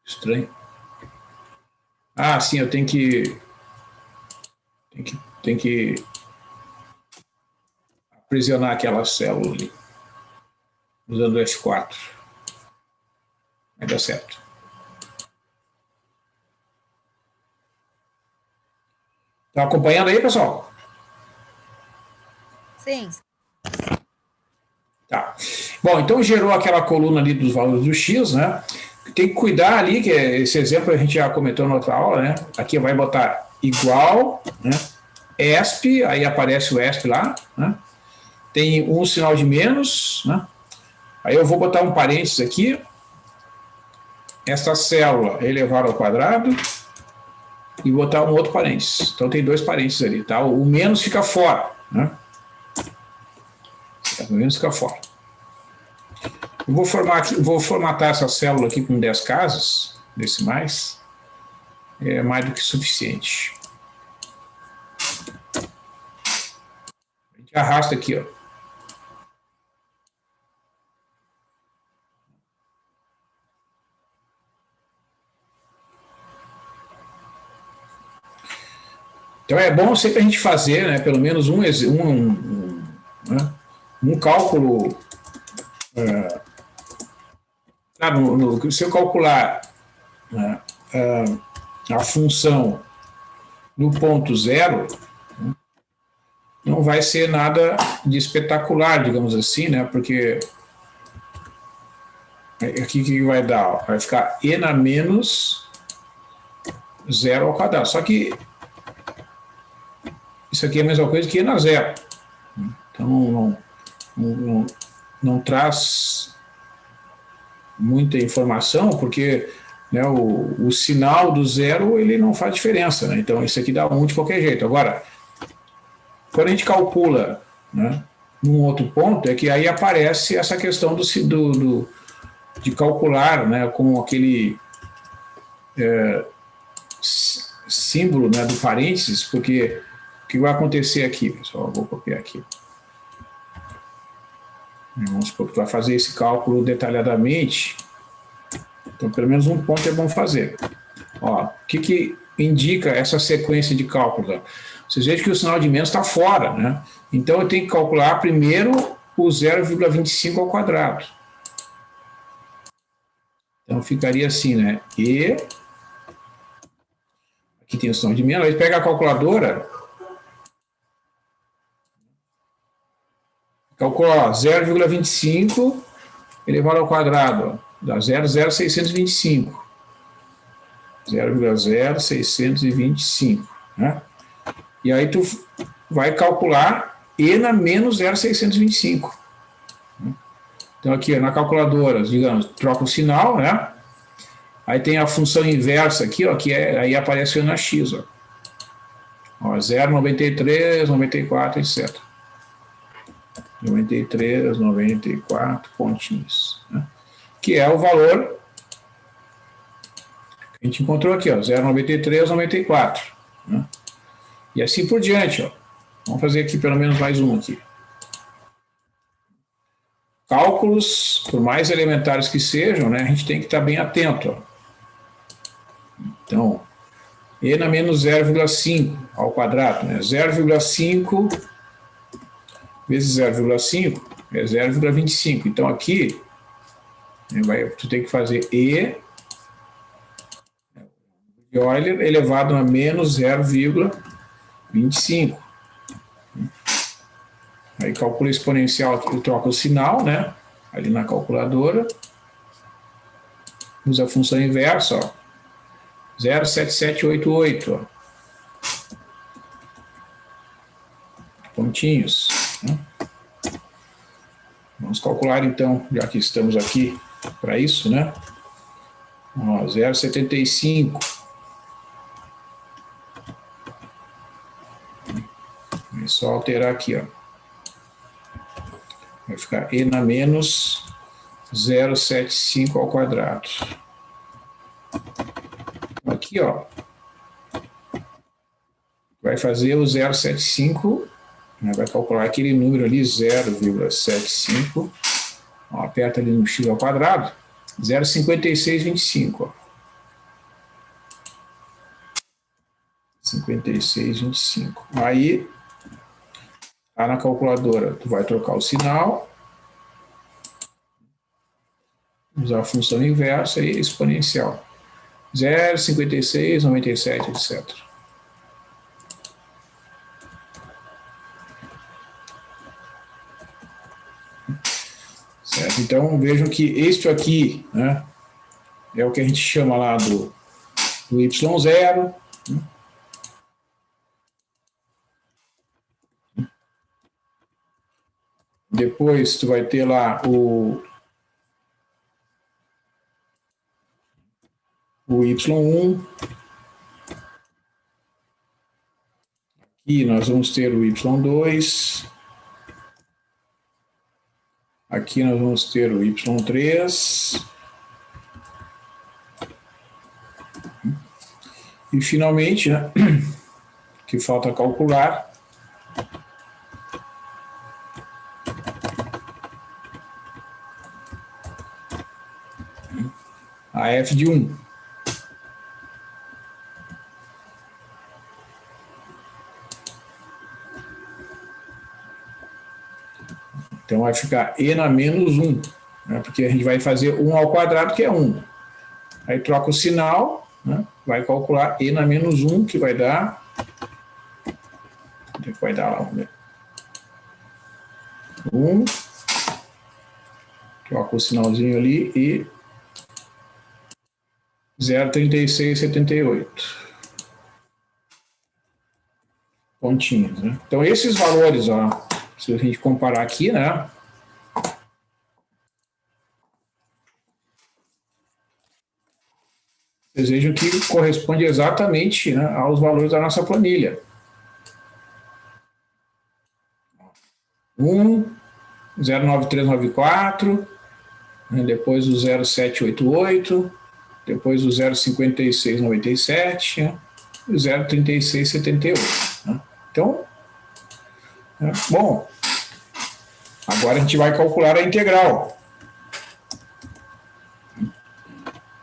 Estranho. Ah, sim, eu tenho que aprisionar aquela célula ali, usando o F4. Vai dar certo. Estão acompanhando aí, pessoal? Sim. Tá. Bom, então gerou aquela coluna ali dos valores do X, né? Tem que cuidar ali, que esse exemplo a gente já comentou na outra aula, né? Aqui vai botar igual, né? ESP, aí aparece o ESP lá, né? Tem um sinal de menos, né? Aí eu vou botar um parênteses aqui. Esta célula é elevada ao quadrado. e botar um outro parênteses. Então tem dois parênteses ali, tá? O menos fica fora, né? O menos fica fora. Eu vou formatar essa célula aqui com 10 casas decimais. É mais do que suficiente. A gente arrasta aqui, ó. Então é bom sempre a gente fazer, né, pelo menos né, um cálculo. Se eu calcular, né, a função no ponto zero, né, não vai ser nada de espetacular, digamos assim, né, porque aqui o que vai dar? Vai ficar e na menos zero ao quadrado. Só que isso aqui é a mesma coisa que e na zero. Então não traz muita informação, porque, né, o sinal do zero ele não faz diferença, né? Então isso aqui dá 1 de qualquer jeito. Agora, quando a gente calcula, né, num outro ponto, é que aí aparece essa questão de calcular, né, com aquele símbolo, né, do parênteses, porque o que vai acontecer aqui, pessoal? Eu vou copiar aqui. Vamos supor que tu vai fazer esse cálculo detalhadamente. Então, pelo menos um ponto é bom fazer. Ó, o que indica essa sequência de cálculos? Vocês vejam que o sinal de menos está fora, né? Então, eu tenho que calcular primeiro o 0,25 ao quadrado. Então, ficaria assim, né? E aqui tem o sinal de menos. Aí pega a calculadora, calcula 0,25 elevado ao quadrado, ó, dá 0,0625. 0,0625, né? E aí tu vai calcular e na menos 0,625. Então aqui na calculadora, digamos, troca o sinal, né? Aí tem a função inversa aqui, ó, que aí aparece na x, ó. 0,93, 94, etc. 93, 94 pontinhos, né? Que é o valor que a gente encontrou aqui, ó, 0,93, 94, né? E assim por diante, ó. Vamos fazer aqui pelo menos mais um aqui. Cálculos, por mais elementares que sejam, né, a gente tem que estar bem atento, ó. Então, e na menos 0,5 ao quadrado, né? 0,5 vezes 0,5 é 0,25. Então aqui, tu tem que fazer E de Euler elevado a menos 0,25. Aí calcula exponencial, aqui eu troco o sinal, né? Ali na calculadora. Usa a função inversa, ó. 0,7788, ó. Pontinhos, né? Vamos calcular então, já que estamos aqui para isso, né? 0,75. É só alterar aqui, ó. Vai ficar e na menos 0,75 ao quadrado. Aqui, ó, vai fazer o 0,75, né, vai calcular aquele número ali, 0,75, aperta ali no x ao quadrado, 0,5625, ó. 5625. Aí, tá na calculadora, tu vai trocar o sinal, usar a função inversa e exponencial. 0,56, 97, etc. Certo? Então, vejam que isto aqui, né, é o que a gente chama lá do y0. Né? Depois, tu vai ter lá o y1. Aqui nós vamos ter o y2. Aqui nós vamos ter o y3. E finalmente, né, que falta calcular, a f de 1. Então vai ficar e na menos 1, né, porque a gente vai fazer 1 ao quadrado, que é 1. Aí troca o sinal, né, vai calcular e na menos 1, que vai dar... Onde é que vai dar lá? Vamos ver. 1. Troca o sinalzinho ali e 0,3678. Pontinhos, né? Então, esses valores, ó, se a gente comparar aqui, né? Vocês vejam que corresponde exatamente, né, aos valores da nossa planilha. 1, 09394, né, depois o 0788, depois o 05697, né, e o 03678. Né? Então, bom, agora a gente vai calcular a integral.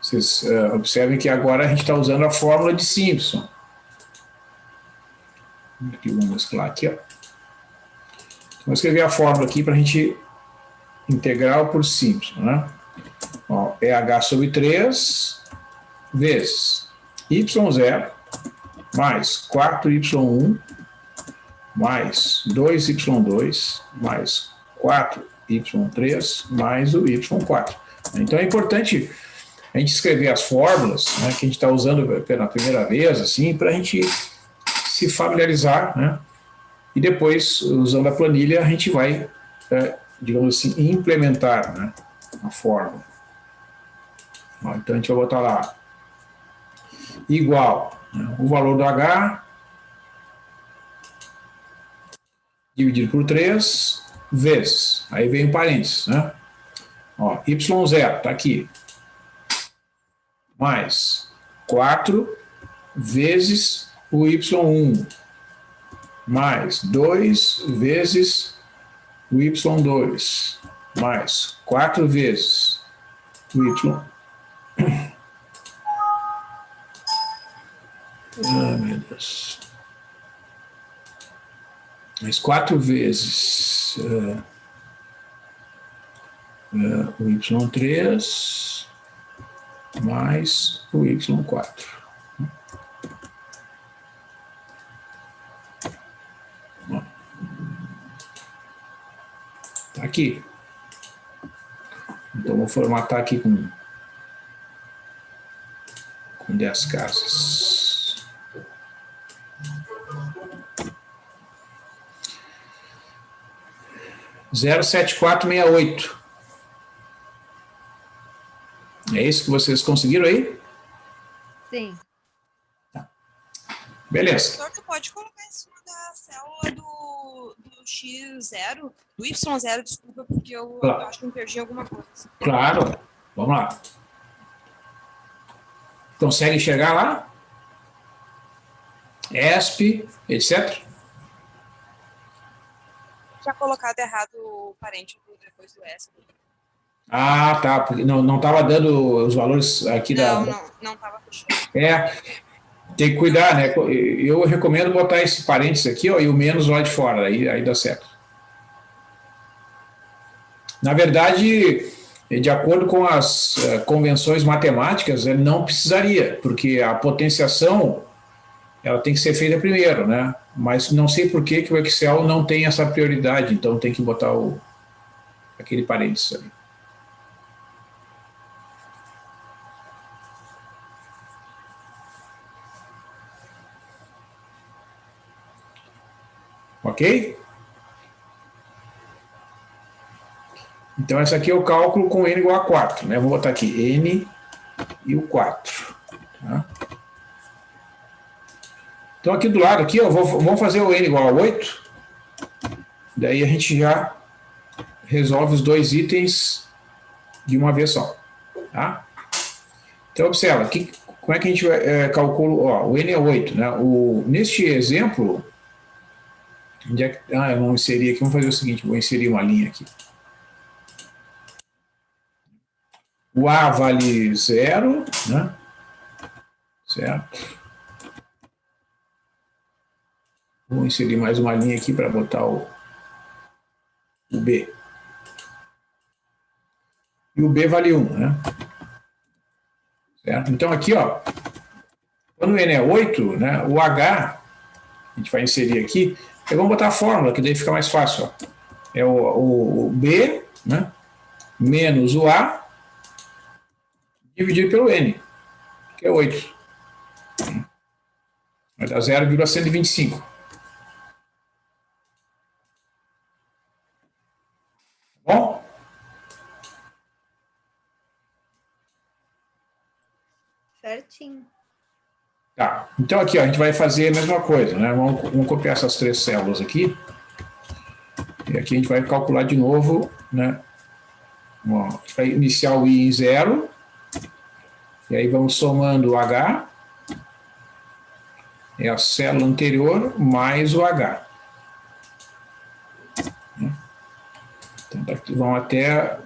Vocês observem que agora a gente está usando a fórmula de Simpson. Aqui, vamos mesclar aqui, ó. Vou escrever a fórmula aqui para a gente integral por Simpson, né? Ó, é h sobre 3 vezes y0 mais 4y1 mais 2y2 mais 4y3 mais o y4. Então é importante a gente escrever as fórmulas, né, que a gente está usando pela primeira vez, assim, para a gente se familiarizar, né? E depois, usando a planilha, a gente vai, digamos assim, implementar, né, a fórmula. Ó, então a gente vai botar lá igual, né, o valor do H dividido por 3 vezes, aí vem o parênteses, né? Ó, y0 está aqui, mais 4 vezes o y1, mais 2 vezes o y2, mais 4 vezes o y. Ah, meu Deus. Mais 4 vezes o y3 mais o y4. Tá aqui. Então vou formatar aqui com 10 casas. Zero sete quatro meia oito. É isso que vocês conseguiram aí? Sim. Beleza. Professor, tu pode colocar em cima da célula do X0, do Y0, desculpa, porque eu Claro. acho que me perdi em alguma coisa. Claro. Vamos lá. Consegue chegar lá? ESP, etc. Já colocado errado o parente depois do S. Ah, tá. Porque não estava dando os valores aqui Não, da. não estava fechando. Tem que cuidar, né? Eu recomendo botar esse parênteses aqui, ó, e o menos lá de fora, aí dá certo. Na verdade, de acordo com as convenções matemáticas, ele não precisaria, porque a potenciação ela tem que ser feita primeiro, né? Mas não sei por que o Excel não tem essa prioridade, então tem que botar aquele parênteses ali. Ok? Então, esse aqui é o cálculo com n igual a 4, né? Vou botar aqui n e o 4. Tá? Então, aqui do lado, aqui, ó, vamos fazer o n igual a 8. Daí a gente já resolve os dois itens de uma vez só. Tá? Então, observa, aqui, como é que a gente calcula? Ó, o n é 8. Né? Neste exemplo, onde é que, eu vou inserir aqui, vamos fazer o seguinte, vou inserir uma linha aqui. O A vale 0, né? Certo? Vou inserir mais uma linha aqui para botar o B. E o B vale 1, né? Certo? Então aqui, ó, quando o N é 8, né, o H, a gente vai inserir aqui, vamos botar a fórmula, que daí fica mais fácil. Ó. É o B, né, menos o A, dividido pelo N, que é 8. Vai dar 0,125. Bom? Certinho. Tá. Então aqui, ó, a gente vai fazer a mesma coisa, né? Vamos copiar essas 3 células aqui. E aqui a gente vai calcular de novo, né? Ó, a gente vai iniciar o I em 0. E aí vamos somando o H. É a célula anterior mais o H. Então daqui vão até...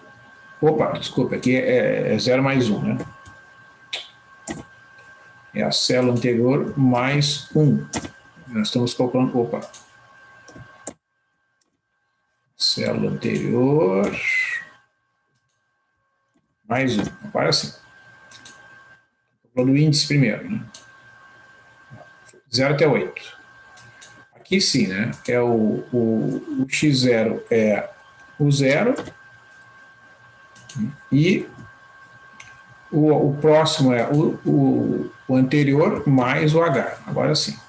Opa, desculpa, aqui é 0 mais 1, né? É a célula anterior mais 1. Nós estamos calculando... Opa. Célula anterior mais 1. Agora sim. Calculando o índice primeiro, né? 0 até 8. Aqui sim, né? É o x0 é o 0 e o próximo é o anterior mais o h. Agora sim.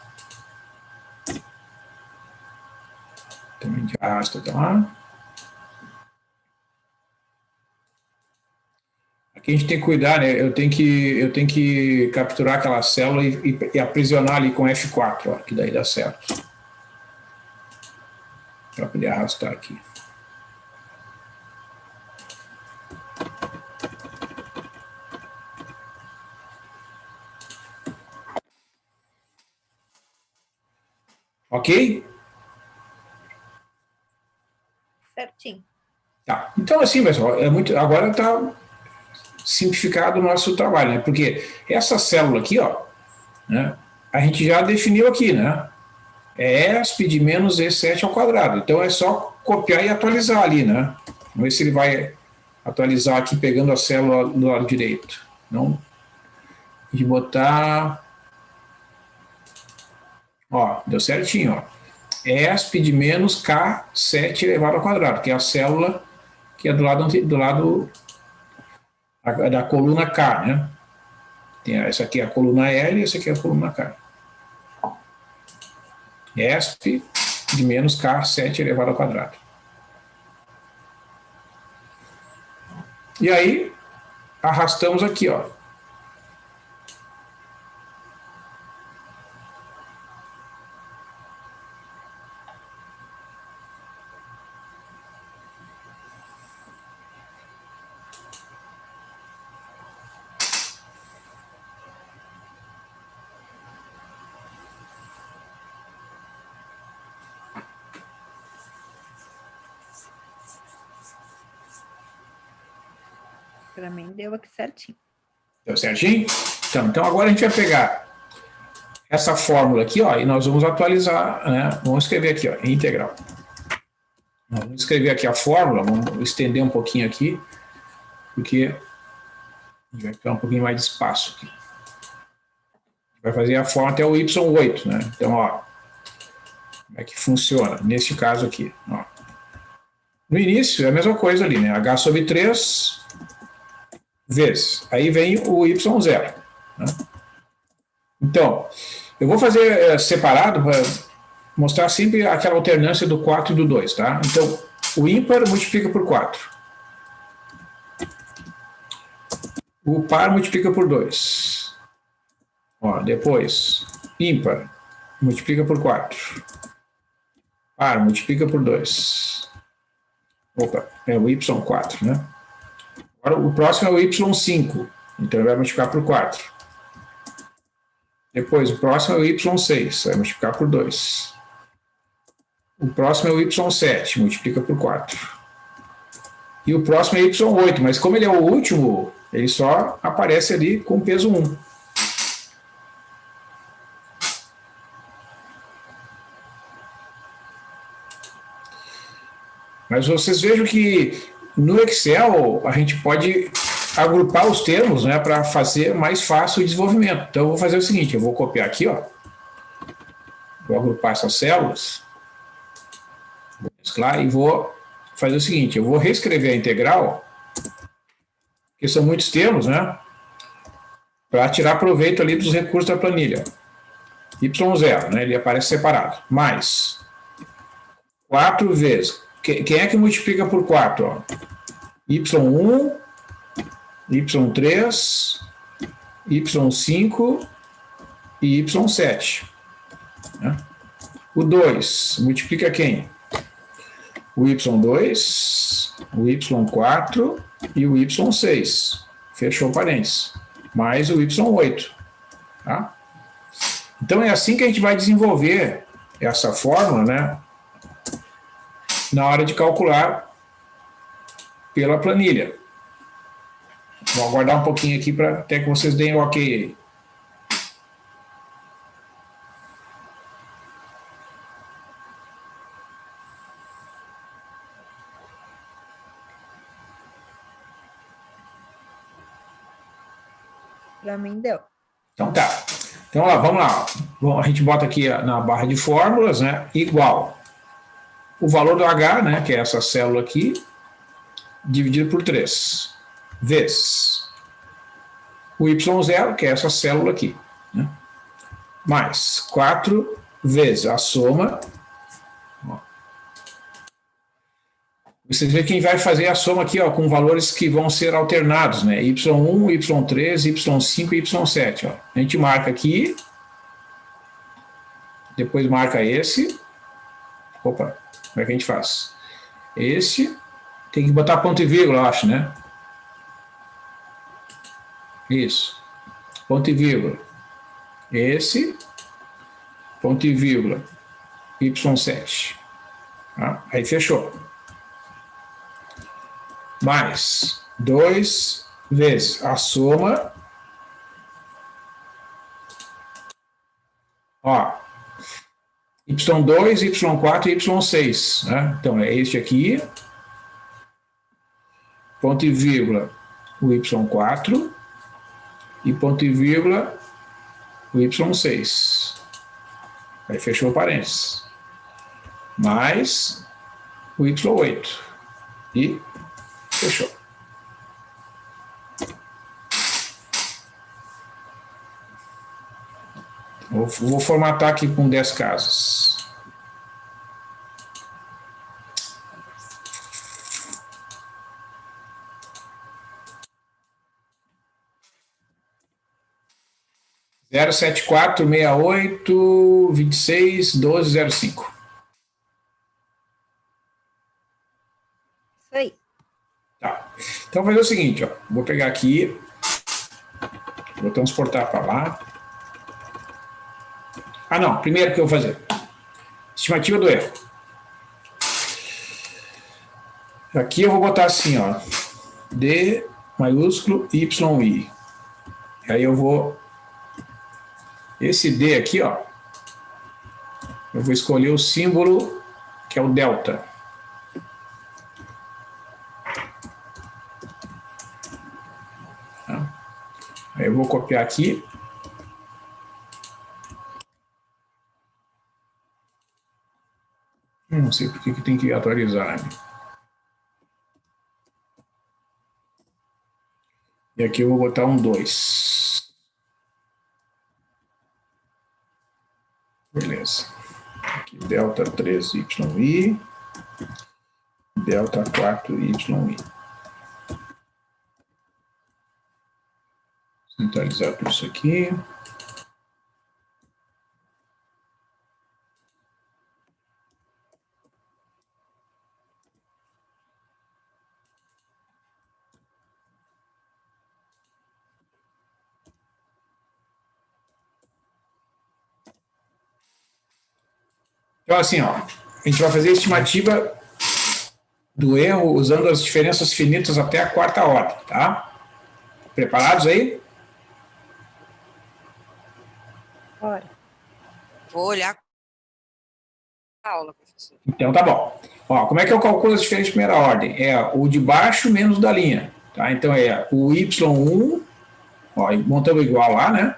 Então a gente arrasta até lá. Aqui a gente tem que cuidar, né? Eu tenho que capturar aquela célula e aprisionar ali com F4, ó, que daí dá certo. Para poder arrastar aqui. Ok? Certinho. Tá. Então, assim, pessoal, agora está simplificado o nosso trabalho, né? Porque essa célula aqui, ó, né? A gente já definiu aqui, né? É ESP de menos E7 ao quadrado. Então é só copiar e atualizar ali, né? Vamos ver se ele vai atualizar aqui pegando a célula do lado direito. Então, de botar... Ó, deu certinho, ó. ESP de menos K7 elevado ao quadrado, que é a célula que é do lado da coluna K, né? Tem essa aqui é a coluna L e essa aqui é a coluna K. ESP de menos K7 elevado ao quadrado. E aí, arrastamos aqui, ó. Para mim deu aqui certinho. Deu certinho? Então agora a gente vai pegar essa fórmula aqui, ó, e nós vamos atualizar, né? Vamos escrever aqui, ó, integral. Vamos escrever aqui a fórmula, vamos estender um pouquinho aqui, porque a gente vai ficar um pouquinho mais de espaço aqui. Vai fazer a fórmula até o y8, né? Então, ó, como é que funciona? Neste caso aqui, ó. No início é a mesma coisa ali, né? H sobre 3 vezes. Aí vem o y0. Né? Então, eu vou fazer separado para mostrar sempre aquela alternância do 4 e do 2, tá? Então, o ímpar multiplica por 4. O par multiplica por 2. Ó, depois, ímpar multiplica por 4. Par, multiplica por 2. Opa, é o y4, né? Agora o próximo é o y5, então ele vai multiplicar por 4. Depois o próximo é o y6, vai multiplicar por 2. O próximo é o y7, multiplica por 4. E o próximo é y8, mas como ele é o último, ele só aparece ali com peso 1. Mas vocês vejam que no Excel a gente pode agrupar os termos, né, para fazer mais fácil o desenvolvimento. Então eu vou fazer o seguinte, eu vou copiar aqui, ó, vou agrupar essas células, vou mesclar e vou fazer o seguinte, eu vou reescrever a integral, porque são muitos termos, né, para tirar proveito ali dos recursos da planilha. Y0, né, ele aparece separado, mais 4 vezes. Quem é que multiplica por 4? Ó? Y1, Y3, Y5 e Y7. Né? O 2 multiplica quem? O Y2, o Y4 e o Y6. Fechou parênteses. Mais o Y8. Tá? Então é assim que a gente vai desenvolver essa fórmula, né? Na hora de calcular pela planilha. Vou aguardar um pouquinho aqui para até que vocês deem o ok. Para mim deu. Então tá. Então ó, vamos lá. Bom, a gente bota aqui na barra de fórmulas, né? Igual o valor do H, né? Que é essa célula aqui, dividido por 3, vezes o Y0, que é essa célula aqui, né? Mais 4 vezes a soma. Vocês veem que a gente vai fazer a soma aqui, ó, com valores que vão ser alternados, né? Y1, Y3, Y5 e Y7. Ó. A gente marca aqui, depois marca esse. Opa, como é que a gente faz? Esse, tem que botar ponto e vírgula, eu acho, né? Isso, ponto e vírgula. Esse, ponto e vírgula, Y7. Tá? Aí fechou. Mais 2 vezes a soma, ó, Y2, Y4 e Y6, né? Então é este aqui, ponto e vírgula, o Y4 e ponto e vírgula, o Y6. Aí fechou o parênteses. Mais o Y8 e fechou. Vou formatar aqui com 10 casas. Zero sete quatro meia oito 26 12 05. Isso aí. Tá. Então vou fazer o seguinte, ó. Vou pegar aqui, vou transportar para lá. Ah, não. Primeiro que eu vou fazer. Estimativa do erro. Aqui eu vou botar assim, ó. D maiúsculo YI. E aí eu vou... Esse D aqui, ó. Eu vou escolher o símbolo que é o delta. Tá? Aí eu vou copiar aqui. Não sei por que tem que atualizar. Né? E aqui eu vou botar um 2. Beleza. Aqui, delta 3YI, delta 4YI. Centralizar tudo isso aqui. Então, assim, ó, a gente vai fazer a estimativa do erro usando as diferenças finitas até a quarta ordem, tá? Preparados aí? Bora. Vou olhar a aula, professor. Então tá bom. Ó, como é que eu calculo as diferenças de primeira ordem? É o de baixo menos o da linha. Tá? Então é o y1, ó, montamos igual lá, né?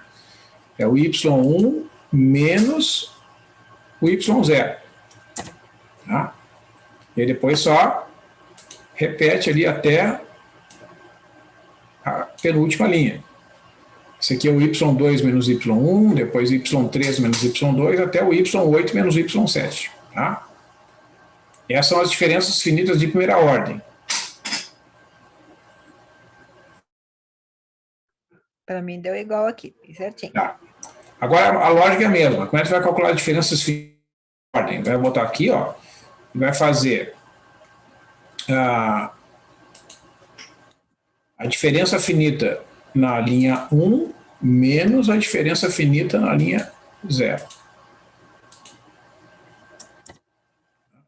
É o y1 menos o y0. Tá? E aí depois só repete ali até a penúltima linha. Esse aqui é o y2 menos y1, depois y3 menos y2, até o y8 menos y7. Tá? Essas são as diferenças finitas de primeira ordem. Para mim deu igual aqui, certinho. Tá. Agora a lógica é a mesma. Como é que você vai calcular as diferenças finitas de ordem? Vai botar aqui, ó, e vai fazer a diferença finita na linha 1 menos a diferença finita na linha 0.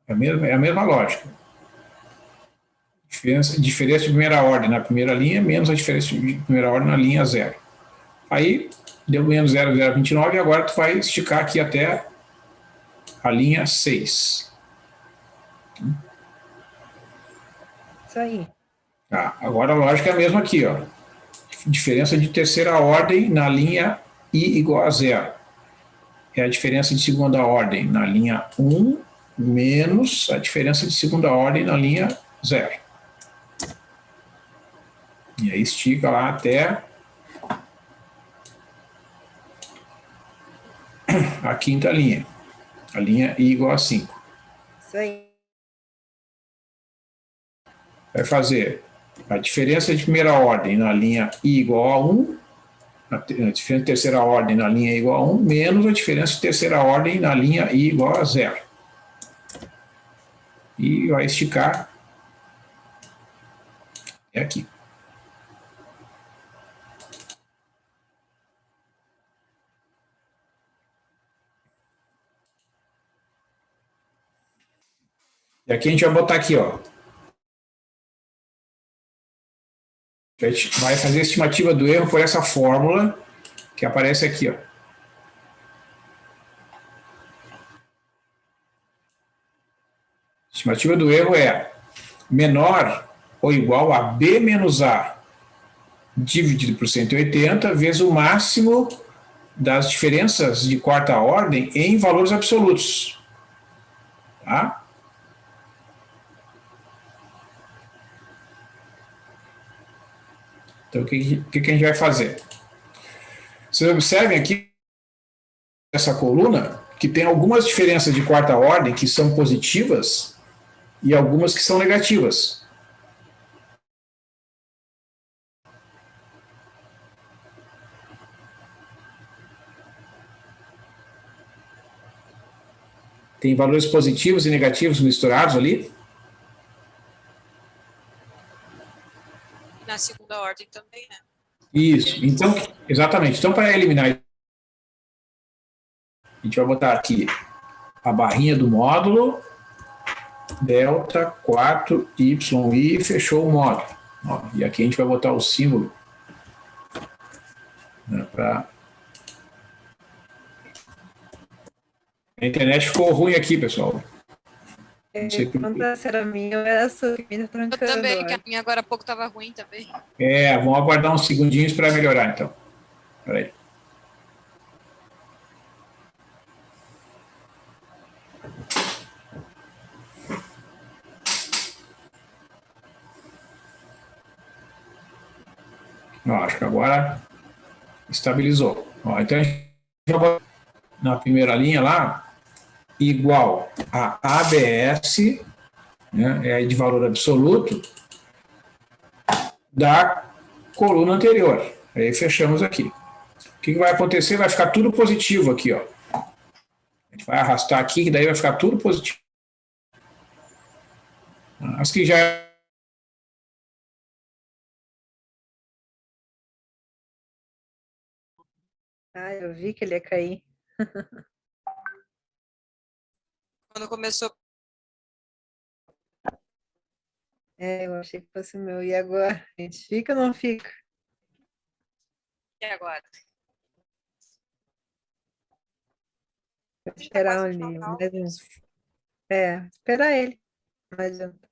É a mesma lógica. Diferença de primeira ordem na primeira linha menos a diferença de primeira ordem na linha 0. Aí deu menos 0,029 e agora tu vai esticar aqui até a linha 6. Isso aí. Tá, agora a lógica é a mesma aqui, ó. Diferença de terceira ordem na linha I igual a 0. É a diferença de segunda ordem na linha 1 menos a diferença de segunda ordem na linha 0. E aí estica lá até a quinta linha. A linha I igual a 5. Isso aí. Vai fazer a diferença de primeira ordem na linha I igual a 1, a diferença de terceira ordem na linha I igual a 1, menos a diferença de terceira ordem na linha I igual a 0. E vai esticar é aqui. E aqui a gente vai botar aqui, ó. A gente vai fazer a estimativa do erro por essa fórmula que aparece aqui, ó. A estimativa do erro é menor ou igual a B menos A dividido por 180 vezes o máximo das diferenças de quarta ordem em valores absolutos. Tá? Então, o que a gente vai fazer? Vocês observem aqui essa coluna que tem algumas diferenças de quarta ordem que são positivas e algumas que são negativas. Tem valores positivos e negativos misturados ali. E na segunda ordem também, né? Isso. Então, exatamente. Então, para eliminar, a gente vai botar aqui a barrinha do módulo, delta 4y e fechou o módulo. Ó, e aqui a gente vai botar o símbolo, né, para... A internet ficou ruim aqui, pessoal. Não sei por quê. Se era minha, eu era sua que me tá Eu trancando. também, que Ó. a minha agora há pouco estava ruim também. Vamos aguardar uns segundinhos para melhorar, então. Espera aí. Ó, acho que agora estabilizou. Ó, então, a gente vai botar na primeira linha lá, igual a ABS, né, é de valor absoluto, da coluna anterior. Aí fechamos aqui. O que vai acontecer? Vai ficar tudo positivo aqui, ó. A gente vai arrastar aqui, que daí vai ficar tudo positivo. As que já... Ah, eu vi que ele ia cair. Quando começou. Eu achei que fosse o meu. E agora? A gente fica ou não fica? E agora? Vou A gente tá esperar quase um no ali, final. mais uns. Esperar ele. Não adianta.